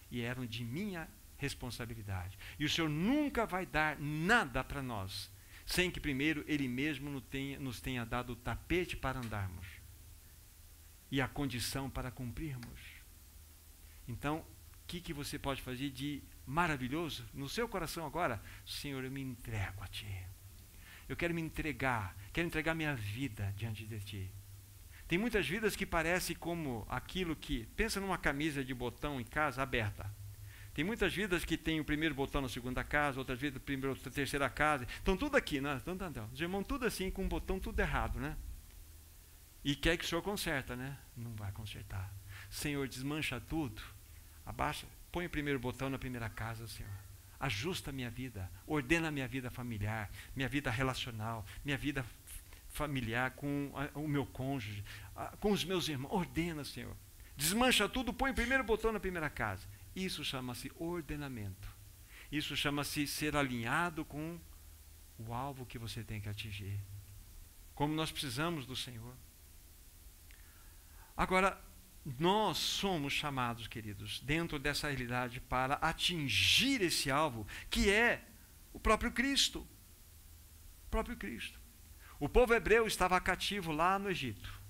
e eram de minha responsabilidade. E o Senhor nunca vai dar nada para nós sem que primeiro Ele mesmo nos tenha dado o tapete para andarmos e a condição para cumprirmos. Então, o que você pode fazer de maravilhoso no seu coração agora? Senhor, eu me entrego a Ti. Eu quero me entregar, quero entregar minha vida diante de Ti. Tem muitas vidas que parecem como aquilo que, pensa numa camisa de botão em casa aberta. Tem muitas vidas que tem o primeiro botão na segunda casa, outras vidas na primeira, outra, terceira casa. Estão tudo aqui, né? Os irmãos tudo assim, com o botão tudo errado, né? E quer que o Senhor conserta, né? Não vai consertar. Senhor, desmancha tudo. Abaixa, põe o primeiro botão na primeira casa, Senhor. Ajusta a minha vida, ordena a minha vida familiar, minha vida relacional, minha vida familiar com o meu cônjuge, com os meus irmãos. Ordena, Senhor. Desmancha tudo, põe o primeiro botão na primeira casa. Isso chama-se ordenamento. Isso chama-se ser alinhado com o alvo que você tem que atingir. Como nós precisamos do Senhor. Agora, nós somos chamados, queridos, dentro dessa realidade para atingir esse alvo, que é o próprio Cristo. O próprio Cristo. O povo hebreu estava cativo lá no Egito.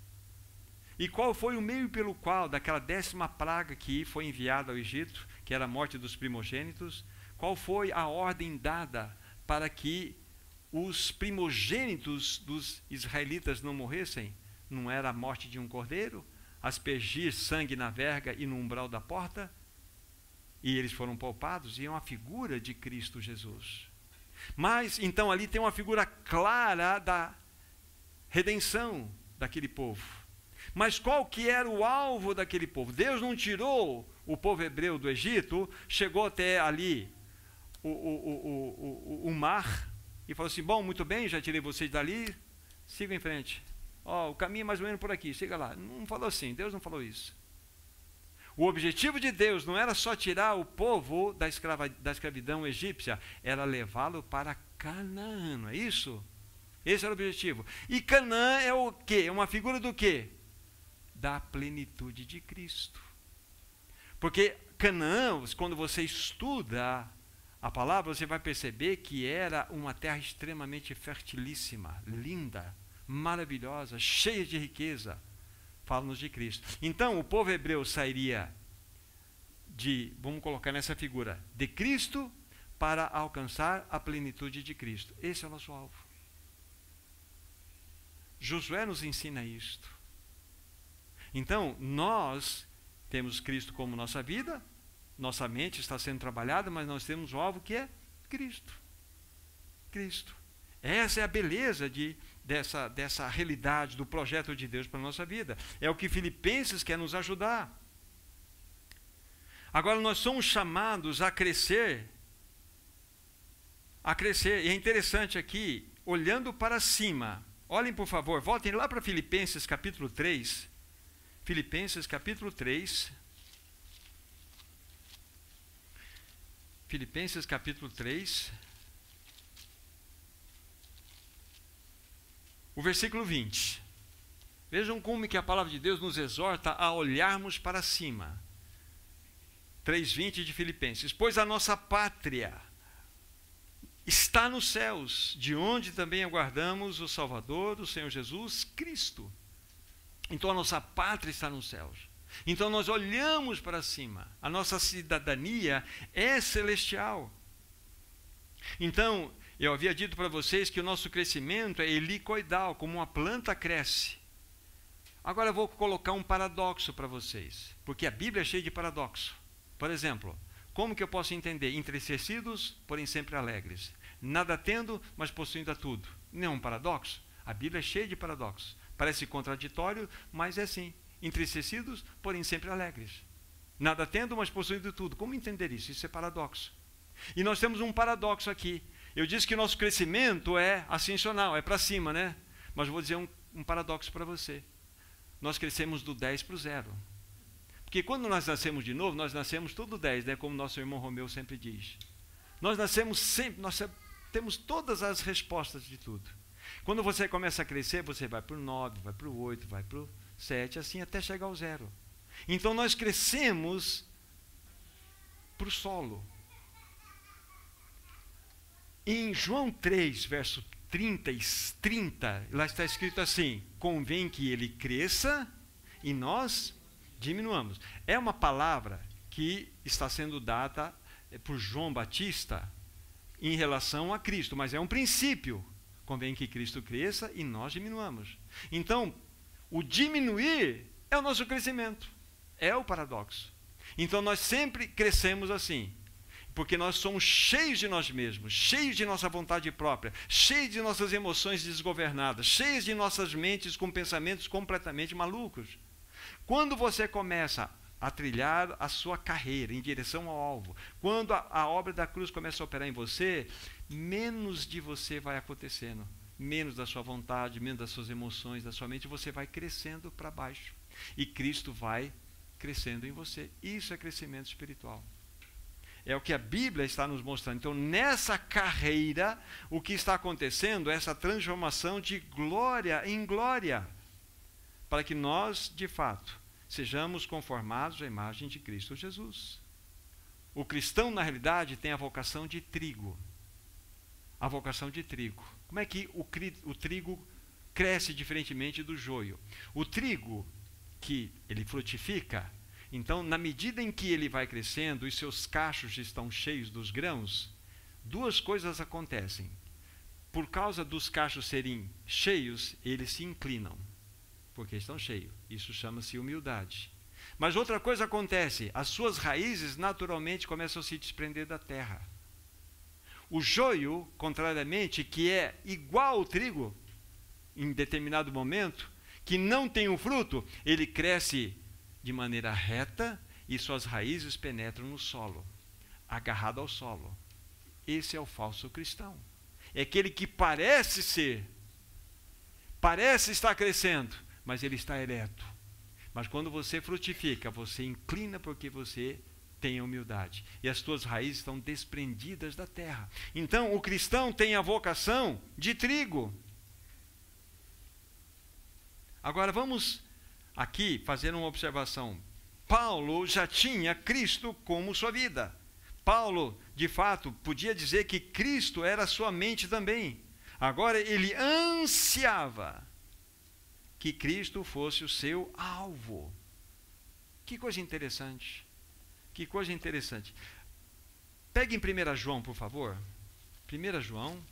E qual foi o meio pelo qual, daquela 10ª praga que foi enviada ao Egito, que era a morte dos primogênitos, qual foi a ordem dada para que os primogênitos dos israelitas não morressem? Não era a morte de um cordeiro? Aspergir sangue na verga e no umbral da porta? e eles foram poupados, e é uma figura de Cristo Jesus. Mas, então, ali tem uma figura clara da redenção daquele povo. Mas qual que era o alvo daquele povo? Deus não tirou o povo hebreu do Egito, chegou até ali o mar, e falou assim, bom, muito bem, já tirei vocês dali, sigam em frente. O caminho é mais ou menos por aqui, chega lá. Não falou assim, Deus não falou isso. O objetivo de Deus não era só tirar o povo da escravidão egípcia, era levá-lo para Canaã, não é isso? Esse era o objetivo. E Canaã é o quê? É uma figura do quê? Da plenitude de Cristo. Porque Canaã, quando você estuda a palavra, você vai perceber que era uma terra extremamente fertilíssima, linda, maravilhosa, cheia de riqueza. Fala-nos de Cristo. Então, o povo hebreu sairia vamos colocar nessa figura, de Cristo para alcançar a plenitude de Cristo. Esse é o nosso alvo. Josué nos ensina isto. Então, nós temos Cristo como nossa vida, nossa mente está sendo trabalhada, mas nós temos o alvo que é Cristo. Cristo. Essa é a beleza dessa realidade, do projeto de Deus para a nossa vida. É o que Filipenses quer nos ajudar. Agora, nós somos chamados a crescer. E é interessante aqui, olhando para cima. Olhem, por favor, voltem lá para Filipenses capítulo 3. Filipenses capítulo 3. Filipenses capítulo 3. O versículo 20. Vejam como que a palavra de Deus nos exorta a olharmos para cima. 3:20 de Filipenses. Pois a nossa pátria está nos céus, de onde também aguardamos o Salvador, o Senhor Jesus Cristo. Então a nossa pátria está nos céus. Então nós olhamos para cima. A nossa cidadania é celestial. Então, eu havia dito para vocês que o nosso crescimento é helicoidal, como uma planta cresce. Agora eu vou colocar um paradoxo para vocês, porque a Bíblia é cheia de paradoxo. Por exemplo, como que eu posso entender? Entristecidos, porém sempre alegres. Nada tendo, mas possuindo a tudo. Não é um paradoxo? A Bíblia é cheia de paradoxos. Parece contraditório, mas é assim. Entristecidos, porém sempre alegres. Nada tendo, mas possuindo tudo. Como entender isso? Isso é paradoxo. E nós temos um paradoxo aqui. Eu disse que o nosso crescimento é ascensional, é para cima, né? Mas eu vou dizer um paradoxo para você. Nós crescemos do 10 para o 0. Porque quando nós nascemos de novo, nós nascemos tudo 10, né? Como nosso irmão Romeu sempre diz. Nós nascemos sempre, nós temos todas as respostas de tudo. Quando você começa a crescer, você vai para o 9, vai para o 8, vai para o 7, assim até chegar ao 0. Então nós crescemos para o solo. Em João 3, verso 30, lá está escrito assim: convém que ele cresça e nós diminuamos. É uma palavra que está sendo dada por João Batista em relação a Cristo, mas é um princípio. Convém que Cristo cresça e nós diminuamos. Então, o diminuir é o nosso crescimento. É o paradoxo. Então, nós sempre crescemos assim. Porque nós somos cheios de nós mesmos, cheios de nossa vontade própria, cheios de nossas emoções desgovernadas, cheios de nossas mentes com pensamentos completamente malucos. Quando você começa a trilhar a sua carreira em direção ao alvo, quando a obra da cruz começa a operar em você, menos de você vai acontecendo, menos da sua vontade, menos das suas emoções, da sua mente, você vai crescendo para baixo. E Cristo vai crescendo em você. Isso é crescimento espiritual. É o que a Bíblia está nos mostrando. Então, nessa carreira, o que está acontecendo é essa transformação de glória em glória, para que nós, de fato, sejamos conformados à imagem de Cristo Jesus. O cristão, na realidade, tem a vocação de trigo. A vocação de trigo. Como é que o trigo cresce diferentemente do joio? O trigo, que ele frutifica, então, na medida em que ele vai crescendo e seus cachos estão cheios dos grãos, duas coisas acontecem. Por causa dos cachos serem cheios, eles se inclinam, porque estão cheios. Isso chama-se humildade. Mas outra coisa acontece, as suas raízes naturalmente começam a se desprender da terra. O joio, contrariamente, que é igual ao trigo, em determinado momento, que não tem um fruto, ele cresce de maneira reta e suas raízes penetram no solo, agarrado ao solo. Esse é o falso cristão. É aquele que parece estar crescendo, mas ele está ereto. Mas quando você frutifica, você inclina porque você tem humildade. E as tuas raízes estão desprendidas da terra. Então, o cristão tem a vocação de trigo. Agora, vamos aqui fazer uma observação. Paulo já tinha Cristo como sua vida. Paulo, de fato, podia dizer que Cristo era sua mente também. Agora, ele ansiava que Cristo fosse o seu alvo. Que coisa interessante. Que coisa interessante. Pegue em 1 João, por favor. 1 João,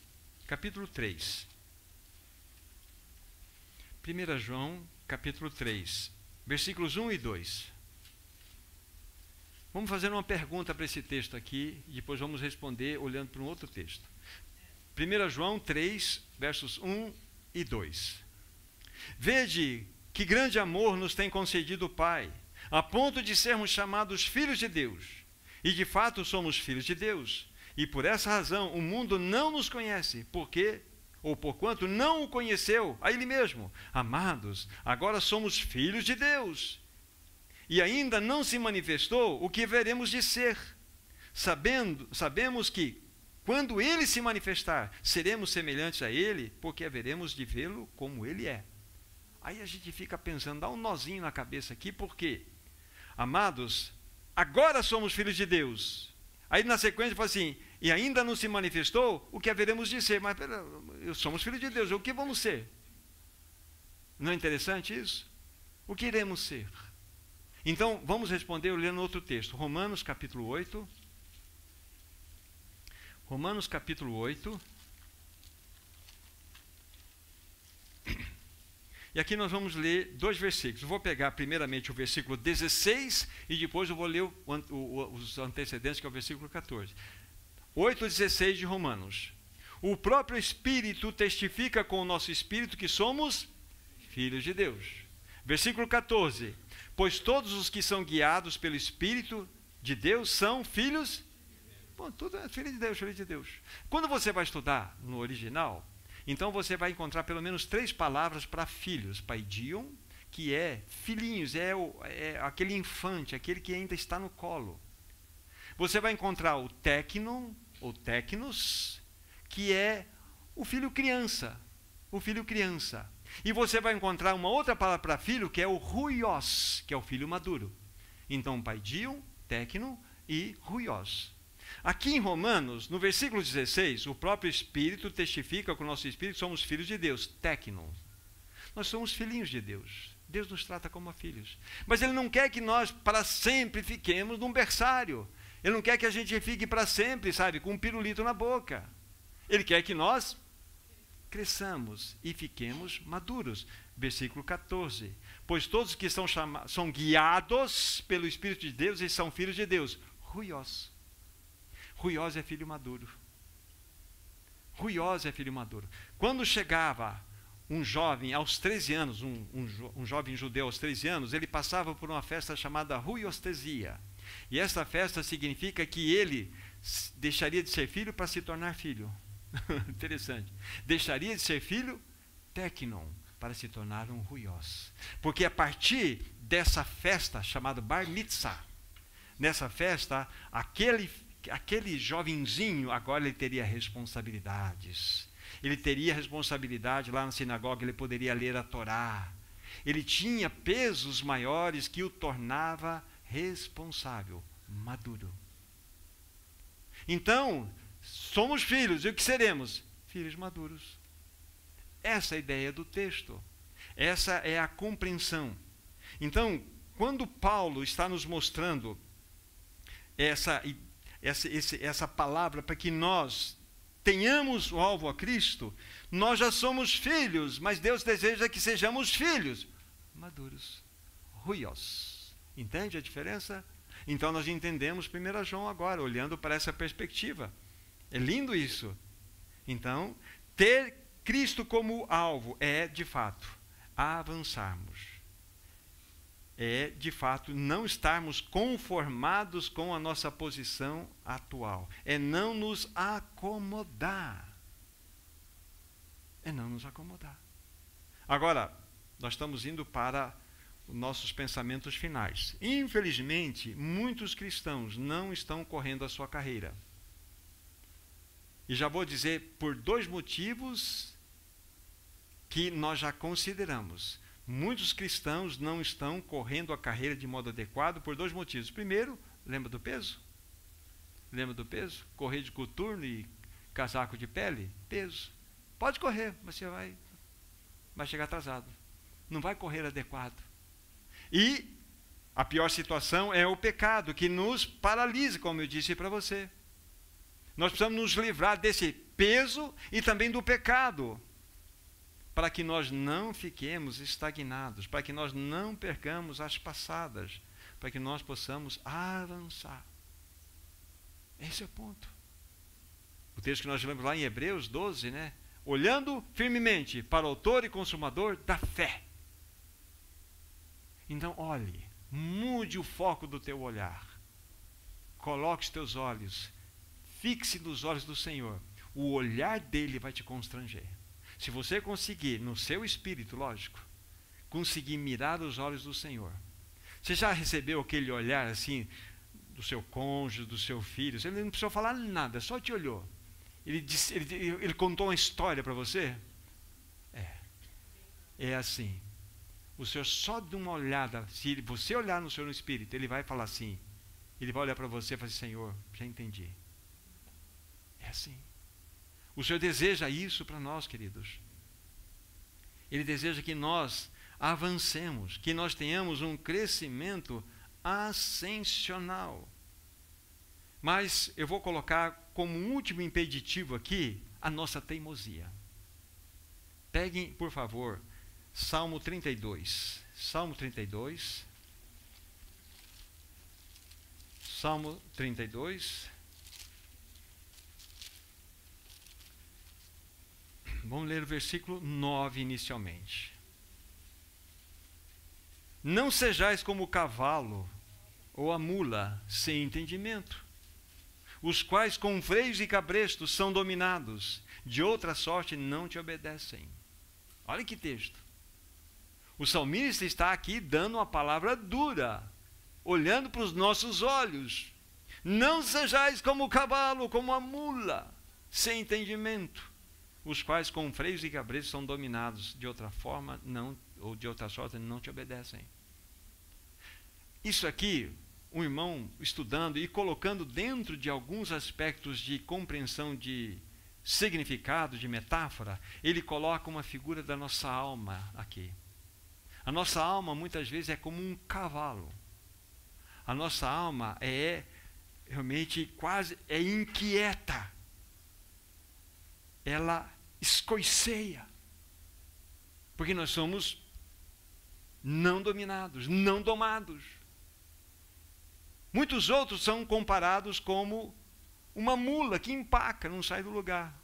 capítulo 3. 1 João, capítulo 3, versículos 1 e 2. Vamos fazer uma pergunta para esse texto aqui, e depois vamos responder olhando para um outro texto. 1 João 3, versos 1 e 2. Vede que grande amor nos tem concedido o Pai, a ponto de sermos chamados filhos de Deus. E de fato somos filhos de Deus. E por essa razão o mundo não nos conhece, porque, ou porquanto não o conheceu a Ele mesmo. Amados, agora somos filhos de Deus. E ainda não se manifestou o que veremos de ser. Sabemos que, quando Ele se manifestar, seremos semelhantes a Ele, porque haveremos de vê-lo como Ele é. Aí a gente fica pensando, dá um nozinho na cabeça aqui, por quê? Amados, agora somos filhos de Deus. Aí na sequência fala assim, e ainda não se manifestou o que haveremos de ser. Mas somos filhos de Deus, o que vamos ser? Não é interessante isso? O que iremos ser? Então, vamos responder olhando outro texto. Romanos capítulo 8. Romanos capítulo 8. E aqui nós vamos ler 2 versículos. Eu vou pegar primeiramente o versículo 16 e depois eu vou ler os antecedentes, que é o versículo 14. 8:16 de Romanos. O próprio Espírito testifica com o nosso Espírito que somos filhos de Deus. Versículo 14. Pois todos os que são guiados pelo Espírito de Deus são filhos. Bom, tudo é filho de Deus, filho de Deus. Quando você vai estudar no original, então você vai encontrar pelo menos 3 palavras para filhos. Paidion, que é filhinhos, é aquele infante, aquele que ainda está no colo. Você vai encontrar o teknon, ou teknos, que é o filho criança. O filho criança. E você vai encontrar uma outra palavra para filho, que é o ruios, que é o filho maduro. Então, paidion, teknon e ruios. Aqui em Romanos, no versículo 16, o próprio Espírito testifica com o nosso Espírito que somos filhos de Deus, teknon. Nós somos filhinhos de Deus. Deus nos trata como filhos. Mas Ele não quer que nós para sempre fiquemos num berçário. Ele não quer que a gente fique para sempre, sabe, com um pirulito na boca. Ele quer que nós cresçamos e fiquemos maduros. Versículo 14. Pois todos que são guiados pelo Espírito de Deus, eles são filhos de Deus. Ruios. Ruios é filho maduro. Ruios é filho maduro. Quando chegava um jovem aos 13 anos, um jovem judeu aos 13 anos, ele passava por uma festa chamada ruiostesia. E essa festa significa que ele deixaria de ser filho para se tornar filho. Interessante. Deixaria de ser filho, teknon, para se tornar um ruios. Porque a partir dessa festa chamada bar mitzvah, nessa festa, aquele jovenzinho, agora ele teria responsabilidades. Ele teria responsabilidade lá na sinagoga, ele poderia ler a Torá. Ele tinha pesos maiores que o tornava responsável, maduro. Então, somos filhos, e o que seremos? Filhos maduros. Essa é a ideia do texto. Essa é a compreensão. Então, quando Paulo está nos mostrando essa palavra para que nós tenhamos o alvo a Cristo, nós já somos filhos, mas Deus deseja que sejamos filhos maduros, ruios. Entende a diferença? Então nós entendemos 1 João agora, olhando para essa perspectiva. É lindo isso. Então, ter Cristo como alvo é, de fato, avançarmos. É, de fato, não estarmos conformados com a nossa posição atual. É não nos acomodar. É não nos acomodar. Agora, nós estamos indo para os nossos pensamentos finais. Infelizmente, muitos cristãos não estão correndo a sua carreira. E já vou dizer por 2 motivos que nós já consideramos. Muitos cristãos não estão correndo a carreira de modo adequado por 2 motivos. Primeiro, lembra do peso? Lembra do peso? Correr de coturno e casaco de pele? Peso. Pode correr, mas você vai chegar atrasado. Não vai correr adequado. E a pior situação é o pecado, que nos paralisa, como eu disse para você. Nós precisamos nos livrar desse peso e também do pecado, para que nós não fiquemos estagnados, para que nós não percamos as passadas, para que nós possamos avançar. Esse é o ponto. O texto que nós lemos lá em Hebreus 12, né? Olhando firmemente para o autor e consumador da fé. Então, olhe, mude o foco do teu olhar. Coloque os teus olhos, fixe nos olhos do Senhor. O olhar dele vai te constranger. Se você conseguir, no seu espírito, lógico, conseguir mirar os olhos do Senhor. Você já recebeu aquele olhar assim, do seu cônjuge, do seu filho? Ele não precisou falar nada, só te olhou. Ele contou uma história para você? É assim. O Senhor só de uma olhada, se você olhar no Senhor no espírito, ele vai falar assim. Ele vai olhar para você e falar assim: Senhor, já entendi. É assim. O Senhor deseja isso para nós, queridos. Ele deseja que nós avancemos, que nós tenhamos um crescimento ascensional. Mas eu vou colocar como último impeditivo aqui a nossa teimosia. Peguem, por favor, Salmo 32. Salmo 32. Salmo 32. Vamos ler o versículo 9 inicialmente. Não sejais como o cavalo ou a mula sem entendimento, os quais com freios e cabrestos são dominados, de outra sorte não te obedecem. Olha que texto. O salmista está aqui dando uma palavra dura, olhando para os nossos olhos. Não sejais como o cavalo, como a mula, sem entendimento, os quais com freios e cabrestos são dominados, de outra forma não, ou de outra sorte não te obedecem. Isso aqui, um irmão estudando e colocando dentro de alguns aspectos de compreensão de significado, de metáfora, ele coloca uma figura da nossa alma aqui. A nossa alma muitas vezes é como um cavalo. A nossa alma é realmente quase inquieta. Ela escoiceia. Porque nós somos não dominados, não domados. Muitos outros são comparados como uma mula que empaca, não sai do lugar.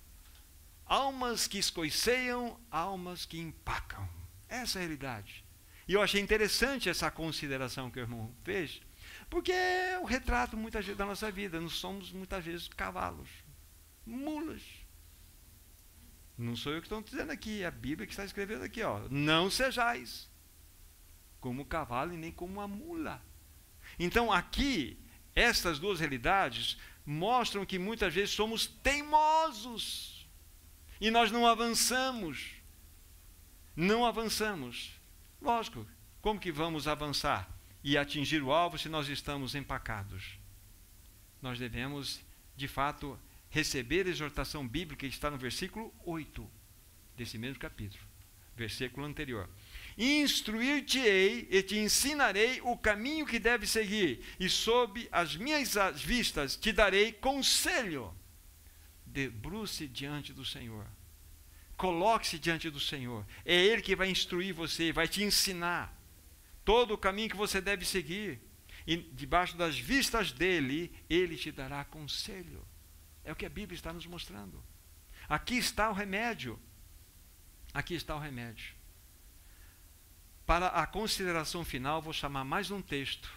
Almas que escoiceiam, almas que empacam. Essa é a realidade. E eu achei interessante essa consideração que o irmão fez, porque é o retrato muitas vezes da nossa vida. Nós somos muitas vezes cavalos, mulas. Não sou eu que estou dizendo aqui, é a Bíblia que está escrevendo aqui, ó. Não sejais como o cavalo e nem como a mula. Então aqui, estas duas realidades mostram que muitas vezes somos teimosos e nós não avançamos. Não avançamos. Lógico, como que vamos avançar e atingir o alvo se nós estamos empacados? Nós devemos, de fato, receber a exortação bíblica que está no versículo 8 desse mesmo capítulo, versículo anterior. Instruir-te-ei e te ensinarei o caminho que deves seguir, e sob as minhas vistas te darei conselho. Debruce diante do Senhor. Coloque-se diante do Senhor. É Ele que vai instruir você, vai te ensinar. todo o caminho que você deve seguir, e debaixo das vistas dele, ele te dará conselho. É o que a Bíblia está nos mostrando. Aqui está o remédio. Aqui está o remédio. Para a consideração final, vou chamar mais um texto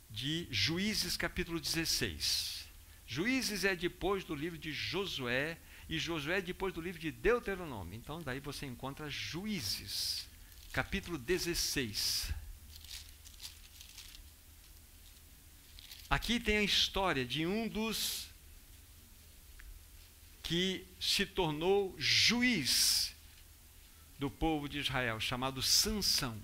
de Juízes capítulo 16. Juízes é depois do livro de Josué, e Josué é depois do livro de Deuteronômio. Então, daí você encontra Juízes, capítulo 16. Aqui tem a história de um dos que se tornou juiz do povo de Israel, chamado Sansão.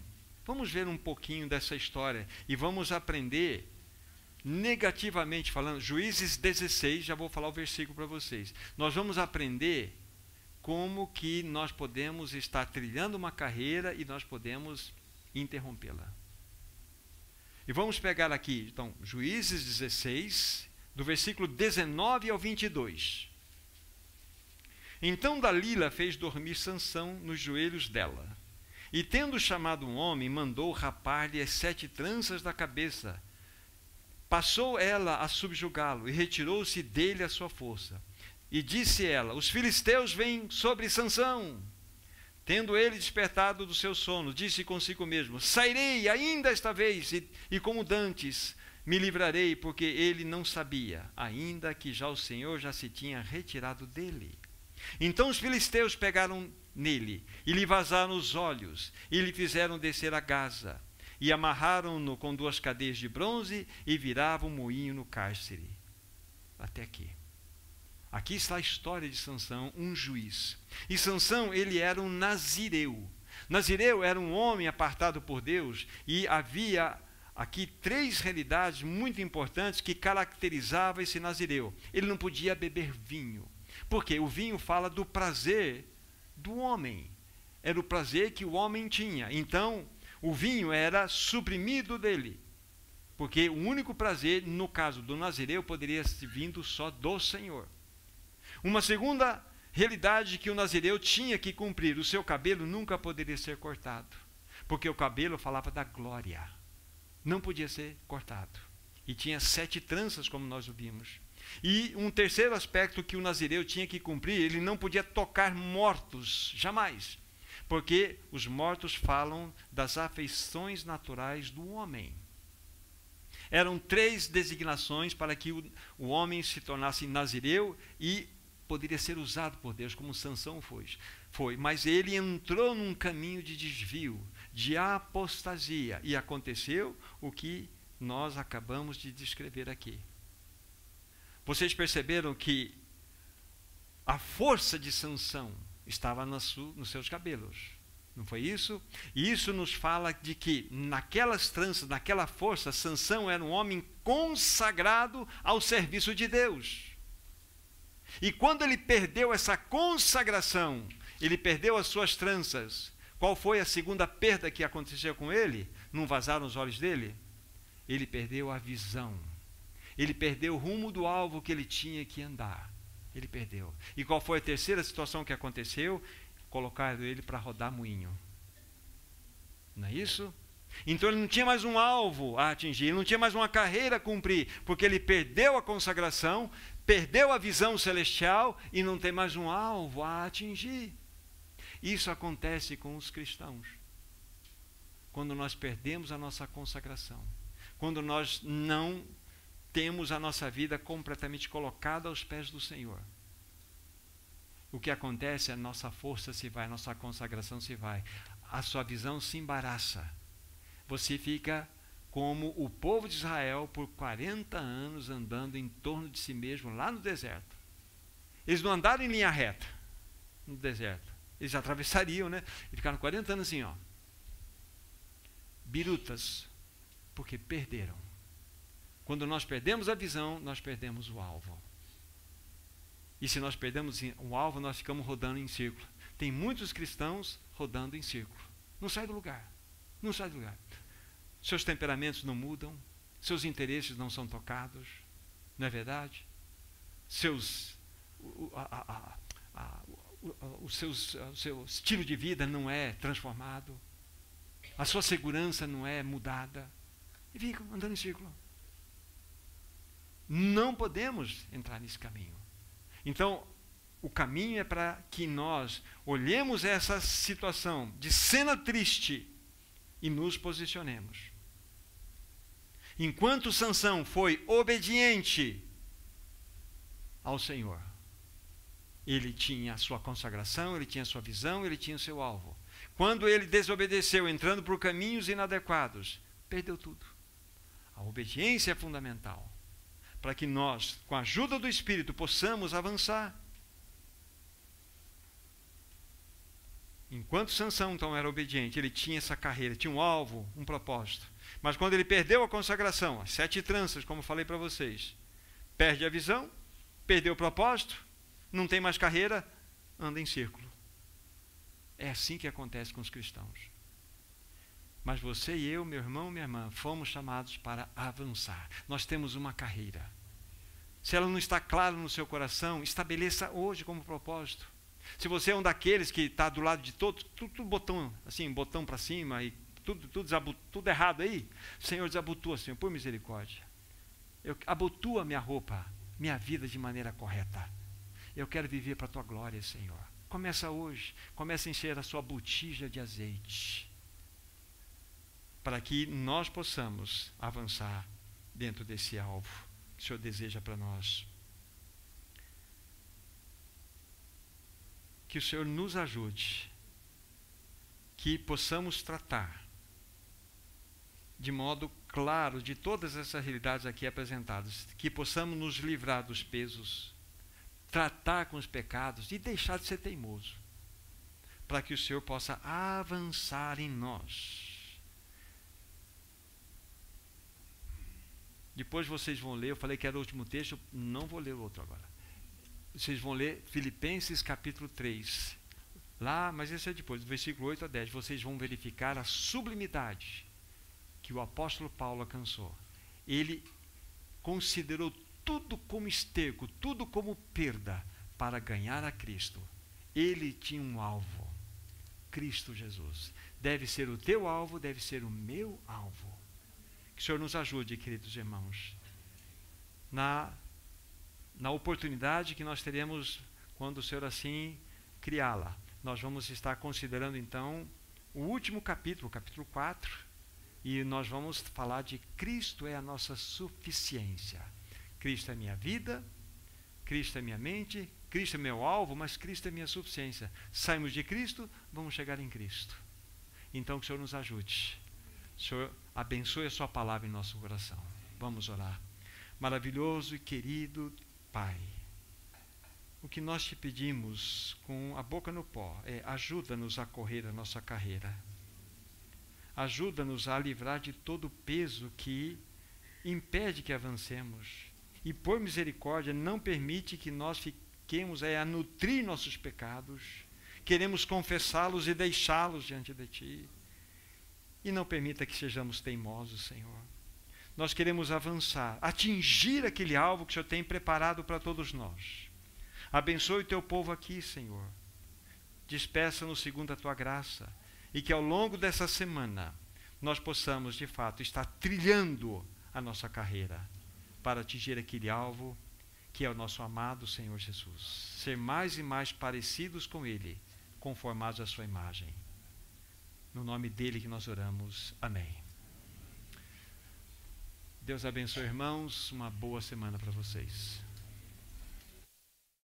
Vamos ver um pouquinho dessa história e vamos aprender, negativamente falando, Juízes 16, já vou falar o versículo para vocês. Nós vamos aprender como que nós podemos estar trilhando uma carreira e nós podemos interrompê-la. E vamos pegar aqui, então, Juízes 16, do versículo 19 ao 22. Então Dalila fez dormir Sansão nos joelhos dela, e tendo chamado um homem, mandou rapar-lhe as 7 tranças da cabeça. Passou ela a subjugá-lo, e retirou-se dele a sua força. E disse ela: os filisteus vêm sobre Sansão. Tendo ele despertado do seu sono, disse consigo mesmo: sairei ainda esta vez, e como dantes me livrarei, porque ele não sabia, ainda que já o Senhor já se tinha retirado dele. Então os filisteus pegaram nele, e lhe vazaram os olhos, e lhe fizeram descer a Gaza, e amarraram-no com 2 cadeias de bronze, e viravam um moinho no cárcere. Até aqui. Aqui está a história de Sansão, um juiz. E Sansão, ele era um nazireu. Nazireu era um homem apartado por Deus, e havia aqui 3 realidades muito importantes que caracterizavam esse nazireu. Ele não podia beber vinho, porque o vinho fala do prazer do homem. Era o prazer que o homem tinha. Então, o vinho era suprimido dele, porque o único prazer, no caso do nazireu, poderia ter vindo só do Senhor. Uma segunda realidade que o nazireu tinha que cumprir: o seu cabelo nunca poderia ser cortado, porque o cabelo falava da glória, não podia ser cortado, e tinha 7 tranças, como nós ouvimos. E um terceiro aspecto que o nazireu tinha que cumprir: ele não podia tocar mortos, jamais, porque os mortos falam das afeições naturais do homem. Eram 3 designações para que o homem se tornasse nazireu e poderia ser usado por Deus, como Sansão foi. Mas ele entrou num caminho de desvio, de apostasia, e aconteceu o que nós acabamos de descrever aqui. Vocês perceberam que a força de Sansão estava nos seus cabelos, não foi isso? E isso nos fala de que naquelas tranças, naquela força, Sansão era um homem consagrado ao serviço de Deus. E quando ele perdeu essa consagração, ele perdeu as suas tranças. Qual foi a segunda perda que aconteceu com ele? Não vazaram os olhos dele? Ele perdeu a visão. Ele perdeu o rumo do alvo que ele tinha que andar. Ele perdeu. E qual foi a terceira situação que aconteceu? Colocaram ele para rodar moinho. Não é isso? Então ele não tinha mais um alvo a atingir, ele não tinha mais uma carreira a cumprir, porque ele perdeu a consagração, perdeu a visão celestial e não tem mais um alvo a atingir. Isso acontece com os cristãos. Quando nós perdemos a nossa consagração, quando nós não temos a nossa vida completamente colocada aos pés do Senhor, o que acontece é a nossa força se vai, a nossa consagração se vai, a sua visão se embaraça. Você fica como o povo de Israel por 40 anos andando em torno de si mesmo lá no deserto. Eles não andaram em linha reta no deserto. Eles atravessariam, né? E ficaram 40 anos assim, ó. Birutas, porque perderam. Quando nós perdemos a visão, nós perdemos o alvo. E se nós perdemos o alvo, nós ficamos rodando em círculo. Tem muitos cristãos rodando em círculo. Não sai do lugar. Não sai do lugar. Seus temperamentos não mudam, seus interesses não são tocados, não é verdade? O seu estilo de vida não é transformado. A sua segurança não é mudada. E ficam andando em círculo. Não podemos entrar nesse caminho. Então, o caminho é para que nós olhemos essa situação de cena triste e nos posicionemos. Enquanto Sansão foi obediente ao Senhor, ele tinha a sua consagração, ele tinha a sua visão, ele tinha o seu alvo. Quando ele desobedeceu, entrando por caminhos inadequados, perdeu tudo. A obediência é fundamental para que nós, com a ajuda do Espírito, possamos avançar. Enquanto Sansão, então, era obediente, ele tinha essa carreira, tinha um alvo, um propósito. Mas quando ele perdeu a consagração, as 7 tranças, como falei para vocês, perde a visão, perdeu o propósito, não tem mais carreira, anda em círculo. É assim que acontece com os cristãos. Mas você e eu, meu irmão, minha irmã, fomos chamados para avançar. Nós temos uma carreira. Se ela não está clara no seu coração, estabeleça hoje como propósito. Se você é um daqueles que está do lado de todos, tudo botão, assim, botão para cima e tudo errado aí, Senhor, desabotua, Senhor, por misericórdia. Abotua minha roupa, minha vida de maneira correta. Eu quero viver para a tua glória, Senhor. Começa hoje, começa a encher a sua botija de azeite, para que nós possamos avançar dentro desse alvo que o Senhor deseja para nós. Que o Senhor nos ajude, que possamos tratar de modo claro de todas essas realidades aqui apresentadas, que possamos nos livrar dos pesos, tratar com os pecados e deixar de ser teimoso, para que o Senhor possa avançar em nós. Depois vocês vão ler, eu falei que era o último texto, não vou ler o outro agora. Vocês vão ler Filipenses capítulo 3. Lá, mas esse é depois, do versículo 8 a 10. Vocês vão verificar a sublimidade que o apóstolo Paulo alcançou. Ele considerou tudo como esterco, tudo como perda, para ganhar a Cristo. Ele tinha um alvo, Cristo Jesus. Deve ser o teu alvo, deve ser o meu alvo. Que o Senhor nos ajude, queridos irmãos, na oportunidade que nós teremos quando o Senhor assim criá-la. Nós vamos estar considerando então o último capítulo, capítulo 4, e nós vamos falar de Cristo é a nossa suficiência. Cristo é minha vida, Cristo é minha mente, Cristo é meu alvo, mas Cristo é minha suficiência. Saímos de Cristo, vamos chegar em Cristo. Então que o Senhor nos ajude. O Senhor abençoe a sua palavra em nosso coração. Vamos orar. Maravilhoso e querido Pai, o que nós te pedimos com a boca no pó é: ajuda-nos a correr a nossa carreira. Ajuda-nos a livrar de todo o peso que impede que avancemos. E por misericórdia, não permite que nós fiquemos a nutrir nossos pecados. Queremos confessá-los e deixá-los diante de Ti. E não permita que sejamos teimosos, Senhor. Nós queremos avançar, atingir aquele alvo que o Senhor tem preparado para todos nós. Abençoe o Teu povo aqui, Senhor. Despeça-nos segundo a Tua graça. E que ao longo dessa semana nós possamos, de fato, estar trilhando a nossa carreira para atingir aquele alvo que é o nosso amado Senhor Jesus. Ser mais e mais parecidos com Ele, conformados à sua imagem. No nome dEle que nós oramos. Amém. Deus abençoe, irmãos. Uma boa semana para vocês.